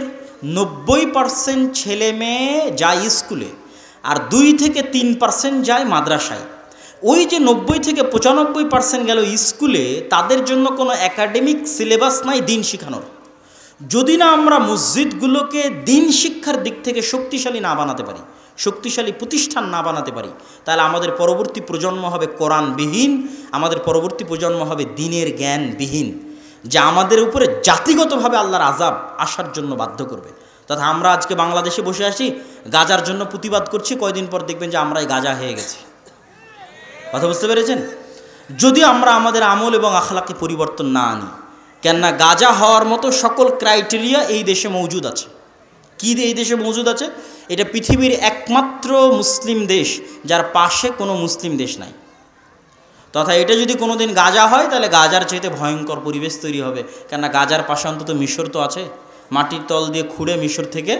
90% ছেলে মেয়ে যায় স্কুলে আর 2 থেকে 3% যায় মাদ্রাসায়। ওই যে 90 থেকে 95% গেল স্কুলে, তাদের জন্য কোনো একাডেমিক সিলেবাস নাই দিন শেখানোর। যদি না আমরা মসজিদগুলোকে দিন শিক্ষার দিক থেকে শক্তিশালী না বানাতে পারি, শক্তিশালী প্রতিষ্ঠান না বানাতে পারি, তাহলে আমাদের পরবর্তী প্রজন্ম হবে কোরআনবিহীন, আমাদের পরবর্তী প্রজন্ম হবে দ্বীনের জ্ঞানবিহীন, যা আমাদের উপরে জাতিগতভাবে আল্লাহর আযাব আসার জন্য বাধ্য করবে। তথা আমরা আজকে বাংলাদেশে বসে আসি, গাজার জন্য প্রতিবাদ করছি, কয়দিন পর দেখবেন যে আমরাই গাজা হয়ে গেছি। কথা বুঝতে পেরেছেন? যদি আমরা আমাদের আমল এবং আখলাকে পরিবর্তন না আনি, কেননা গাজা হওয়ার মতো সকল ক্রাইটেরিয়া এই দেশে মজুদ আছে। কি এই দেশে মজুদ আছে? এটা পৃথিবীর একমাত্র মুসলিম দেশ যার পাশে কোনো মুসলিম দেশ নাই। তথা এটা যদি কোনো দিন গাজা হয়, তাহলে গাজার চাইতে ভয়ঙ্কর পরিবেশ তৈরি হবে। কেননা গাজার পাশে অন্তত মিশর তো আছে, মাটির তল দিয়ে খুঁড়ে মিশর থেকে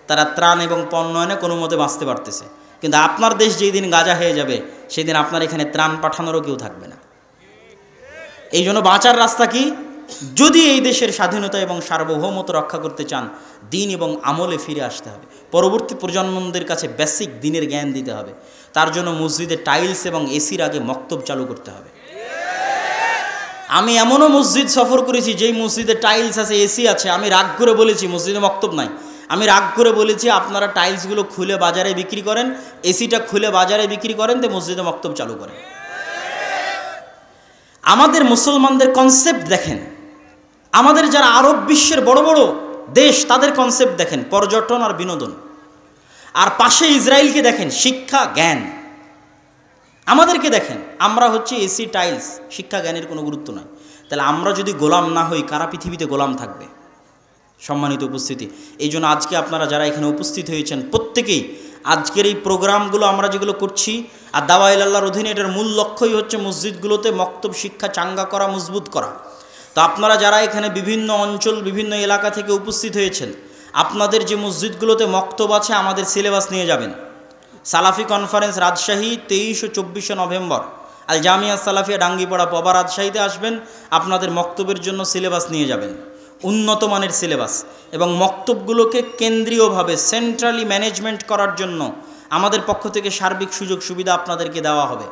তারা ত্রাণ এবং পণ্যয়নে কোনো মতে বাঁচতে পারতেছে। কিন্তু আপনার দেশ যেই দিন গাজা হয়ে যাবে, সেই দিন আপনার এখানে ত্রাণ পাঠানোরও কেউ থাকবে না। এই জন্য বাঁচার রাস্তা কি? যদি এই দেশের স্বাধীনতা এবং সার্বভৌমত্ব রক্ষা করতে চান, দ্বীন এবং আমলে ফিরে আসতে হবে। পরবর্তী প্রজন্মদের কাছে বেসিক দ্বীনের জ্ঞান দিতে হবে। তার জন্য মসজিদে টাইলস এবং এসির আগে মক্তব চালু করতে হবে। আমি এমনও মসজিদ সফর করেছি যেই মসজিদে টাইলস আছে, এসি আছে, আমি রাগ করে বলেছি, মসজিদে মক্তব নাই, আমি রাগ করে বলেছি আপনারা টাইলসগুলো খুলে বাজারে বিক্রি করেন, এসিটা খুলে বাজারে বিক্রি করেন, তো মসজিদে মক্তব চালু করেন। আমাদের মুসলমানদের কনসেপ্ট দেখেন, আমাদের যারা আরব বিশ্বের বড় বড় দেশ তাদের কনসেপ্ট দেখেন, পর্যটন আর বিনোদন। আর পাশে ইসরায়েলকে দেখেন, শিক্ষা জ্ঞান। আমাদেরকে দেখেন, আমরা হচ্ছে এসি টাইলস, শিক্ষা জ্ঞানের কোনো গুরুত্ব নাই। তাহলে আমরা যদি গোলাম না হই, কারা পৃথিবীতে গোলাম থাকবে? সম্মানিত উপস্থিতি, এই জন্য আজকে আপনারা যারা এখানে উপস্থিত হয়েছেন প্রত্যেকেই আজকের এই প্রোগ্রামগুলো আমরা যেগুলো করছি, আর দাওয়া ইলাল্লাহর অধীনে এটার মূল লক্ষ্যই হচ্ছে মসজিদগুলোতে মক্তব শিক্ষা চাঙ্গা করা, মজবুত করা। তো আপনারা যারা এখানে বিভিন্ন অঞ্চল, বিভিন্ন এলাকা থেকে উপস্থিত হয়েছেন, আপনাদের যে মসজিদগুলোতে মক্তব আছে আমাদের সিলেবাস নিয়ে যাবেন। সালাফি কনফারেন্স রাজশাহী 23 ও 24 নভেম্বর, আল জামিয়া সালাফিয়া ডাঙ্গিপাড়া পবা, রাজশাহীতে আসবেন, আপনাদের মক্তবের জন্য সিলেবাস নিয়ে যাবেন, উন্নত মানের সিলেবাস। এবং মক্তবগুলোকে কেন্দ্রীয়ভাবে সেন্ট্রালি ম্যানেজমেন্ট করার জন্য আমাদের পক্ষ থেকে সার্বিক সুযোগ সুবিধা আপনাদেরকে দেওয়া হবে।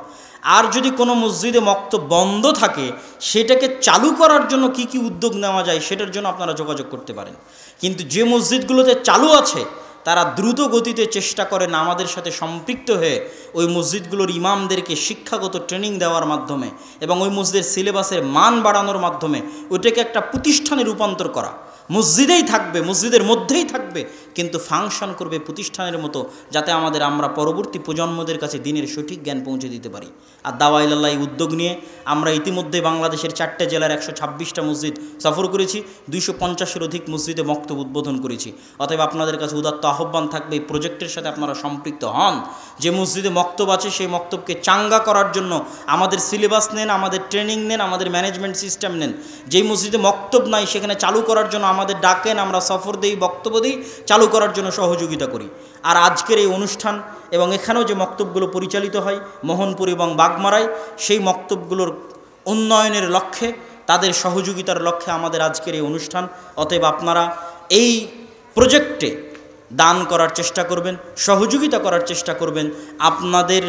আর যদি কোনো মসজিদে মক্তব বন্ধ থাকে, সেটাকে চালু করার জন্য কি কি উদ্যোগ নেওয়া যায় সেটার জন্য আপনারা যোগাযোগ করতে পারেন। কিন্তু যে মসজিদগুলোতে চালু আছে তারা দ্রুত গতিতে চেষ্টা করেন আমাদের সাথে সম্পৃক্ত হয়ে ওই মসজিদগুলোর ইমামদেরকে শিক্ষাগত ট্রেনিং দেওয়ার মাধ্যমে এবং ওই মসজিদের সিলেবাসের মান বাড়ানোর মাধ্যমে ওইটাকে একটা প্রতিষ্ঠানে রূপান্তর করা। মসজিদেই থাকবে, মসজিদের মধ্যেই থাকবে, কিন্তু ফাংশন করবে প্রতিষ্ঠানের মতো, যাতে আমরা পরবর্তী প্রজন্মদের কাছে দিনের সঠিক জ্ঞান পৌঁছে দিতে পারি। আর দাওয়া ইলাল্লাহ এই উদ্যোগ নিয়ে আমরা ইতিমধ্যে বাংলাদেশের 4টে জেলার 126টা মসজিদ সফর করেছি, 250-এর অধিক মসজিদে মক্তব উদ্বোধন করেছি। অতএব আপনাদের কাছে উদাত্ত আহ্বান থাকবে, এই প্রজেক্টের সাথে আপনারা সম্পৃক্ত হন। যে মসজিদে মক্তব আছে সেই মক্তবকে চাঙ্গা করার জন্য আমাদের সিলেবাস নেন, আমাদের ট্রেনিং নেন, আমাদের ম্যানেজমেন্ট সিস্টেম নেন। যেই মসজিদে মক্তব নাই সেখানে চালু করার জন্য আমাদের ডাকেন, আমরা সফর দিই, বক্তব্য দিই, চালু করার জন্য সহযোগিতা করি। আর আজকের এই অনুষ্ঠান এবং এখানেও যে মক্তবগুলো পরিচালিত হয় মোহনপুর এবং বাগমারায়, সেই মক্তবগুলোর উন্নয়নের লক্ষ্যে, তাদের সহযোগিতার লক্ষ্যে আমাদের আজকের এই অনুষ্ঠান। অতএব আপনারা এই প্রজেক্টে দান করার চেষ্টা করবেন, সহযোগিতা করার চেষ্টা করবেন। আপনাদের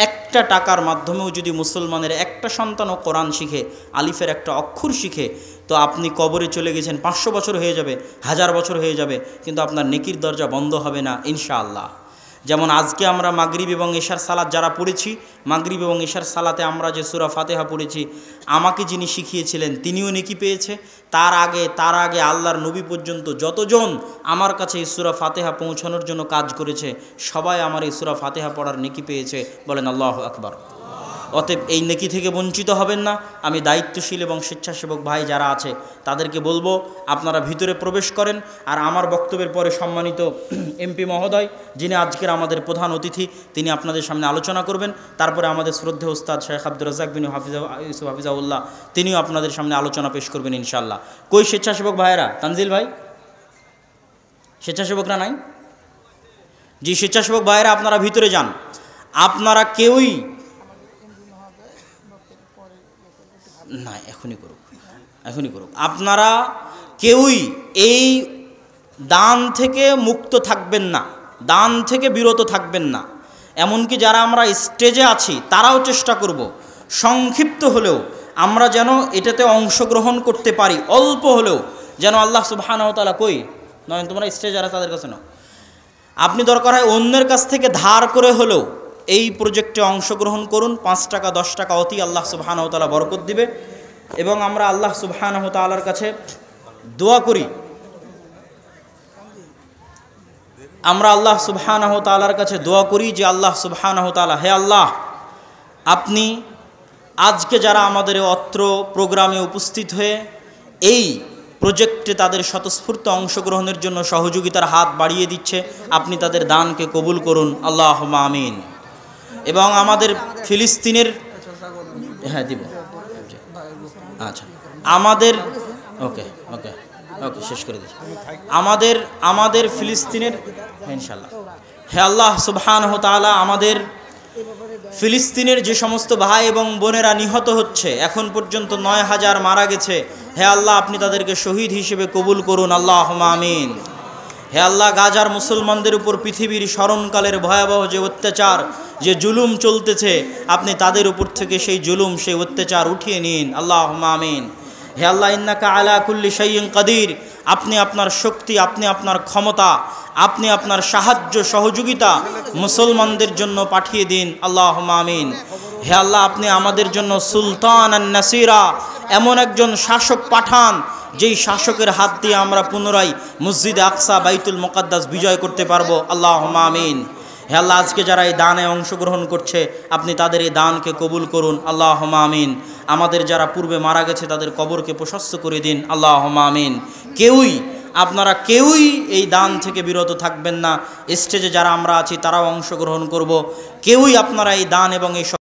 একটা টাকার মাধ্যমেও যদি মুসলমানের একটা সন্তানও কোরআন শিখে, আলিফের একটা অক্ষর শিখে, তো আপনি কবরে চলে গেছেন, 500 বছর হয়ে যাবে, 1000 বছর হয়ে যাবে, কিন্তু আপনার নেকির দরজা বন্ধ হবে না ইনশাআল্লাহ। যেমন আজকে আমরা মাগরিব এবং এশার সালাত যারা পড়েছি, মাগরিব এবং এশার সালাতে আমরা যে সূরা ফাতিহা পড়েছি, আমাকে যিনি শিখিয়েছিলেন তিনিও নেকি পেয়েছে। তার আগে আল্লাহর নবী পর্যন্ত যতজন আমার কাছে এই সূরা ফাতিহা পৌঁছানোর জন্য কাজ করেছে, সবাই আমার এই সূরা ফাতিহা পড়ার নেকি পেয়েছে। বলেন আল্লাহু আকবার। অতএব এই নেকি থেকে বঞ্চিত হবেন না। আমি দায়িত্বশীল এবং স্বেচ্ছাসেবক ভাই যারা আছে তাদেরকে বলবো, আপনারা ভিতরে প্রবেশ করেন। আর আমার বক্তব্যের পরে সম্মানিত এমপি মহোদয়, যিনি আজকের আমাদের প্রধান অতিথি, তিনি আপনাদের সামনে আলোচনা করবেন। তারপরে আমাদের শ্রদ্ধেয় ওস্তাদ শেখ আব্দুর রাজ্জাক বিন ইউসুফ হাফিজাউল্লাহ, তিনিও আপনাদের সামনে আলোচনা পেশ করবেন ইনশাআল্লাহ। কই স্বেচ্ছাসেবক ভাইয়েরা? তানজিল ভাই, স্বেচ্ছাসেবকরা নাই? জি, স্বেচ্ছাসেবক ভাইয়েরা আপনারা ভিতরে যান। আপনারা কেউই না, এখনই করুক। আপনারা কেউই এই দান থেকে মুক্ত থাকবেন না, দান থেকে বিরত থাকবেন না। এমনকি যারা আমরা স্টেজে আছি তারাও চেষ্টা করব সংক্ষিপ্ত হলেও আমরা যেন এটাতে অংশগ্রহণ করতে পারি, অল্প হলেও যেন আল্লাহ সুবহানাহু ওয়া তাআলা কই নয়, তোমরা স্টেজে যারা তাদের কাছে নাও, আপনি দরকার হয় অন্যের কাছ থেকে ধার করে হলেও এই প্রজেক্টে অংশগ্রহণ করুন। 5 টাকা 10 টাকা অতি আল্লাহ সুবহানাহু ওয়া তাআলা বরকত দিবে। এবং আমরা আল্লাহ সুবহানাহু ওয়া তাআলার কাছে দোয়া করি, যে আল্লাহ সুবহানাহু ওয়া তাআলা, হে আল্লাহ, আপনি আজকে যারা আমাদের অত্র প্রোগ্রামে উপস্থিত হয়ে এই প্রজেক্টে তাদের স্বতঃস্ফূর্ত অংশগ্রহণের জন্য সহযোগিতার হাত বাড়িয়ে দিচ্ছে, আপনি তাদের দানকে কবুল করুন, আল্লাহুম্মা আমিন। এবং আমাদের ফিলিস্তিনের, হ্যাঁ দিব, আচ্ছা, আমাদের ওকে শেষ করে দিচ্ছি। আমাদের ফিলিস্তিনের, ইনশাআল্লাহ, হে আল্লাহ সুবহানাহু ওয়া তাআলা, আমাদের ফিলিস্তিনের যে সমস্ত ভাই এবং বোনেরা নিহত হচ্ছে, এখন পর্যন্ত 9000 মারা গেছে, হে আল্লাহ, আপনি তাদেরকে শহীদ হিসেবে কবুল করুন, আল্লাহুম্মা আমিন। হে আল্লাহ, গাজার মুসলমানদের উপর পৃথিবীর স্মরণকালের ভয়াবহ যে অত্যাচার, যে জুলুম চলতেছে, আপনি তাদের উপর থেকে সেই জুলুম, সেই অত্যাচার উঠিয়ে নিন। আল্লাহুম্মা আমিন। হে আল্লাহ, ইন্নাকা আলা কুল্লি শাইইন কাদির, আপনি আপনার শক্তি, আপনি আপনার ক্ষমতা, আপনি আপনার সাহায্য সহযোগিতা মুসলমানদের জন্য পাঠিয়ে দিন। আল্লাহুম্মা আমিন। হে আল্লাহ, আপনি আমাদের জন্য সুলতান আন নাসিরা, এমন একজন শাসক পাঠান যেই শাসকের হাত দিয়ে আমরা পুনরায় মসজিদে আকসা, বাইতুল মুকাদ্দাস বিজয় করতে পারবো। আল্লাহুম্মা আমিন। হে আল্লাহ, আজকে যারা এই দানে অংশগ্রহণ করছে, আপনি তাদের এই দানকে কবুল করুন। আল্লাহুম্মা আমিন। আমাদের যারা পূর্বে মারা গেছে তাদের কবরকে প্রশস্ত করে দিন। আল্লাহুম্মা আমিন। আপনারা কেউই এই দান থেকে বিরত থাকবেন না। স্টেজে যারা আমরা আছি তারাও অংশগ্রহণ করব। কেউই আপনারা এই দান এবং এই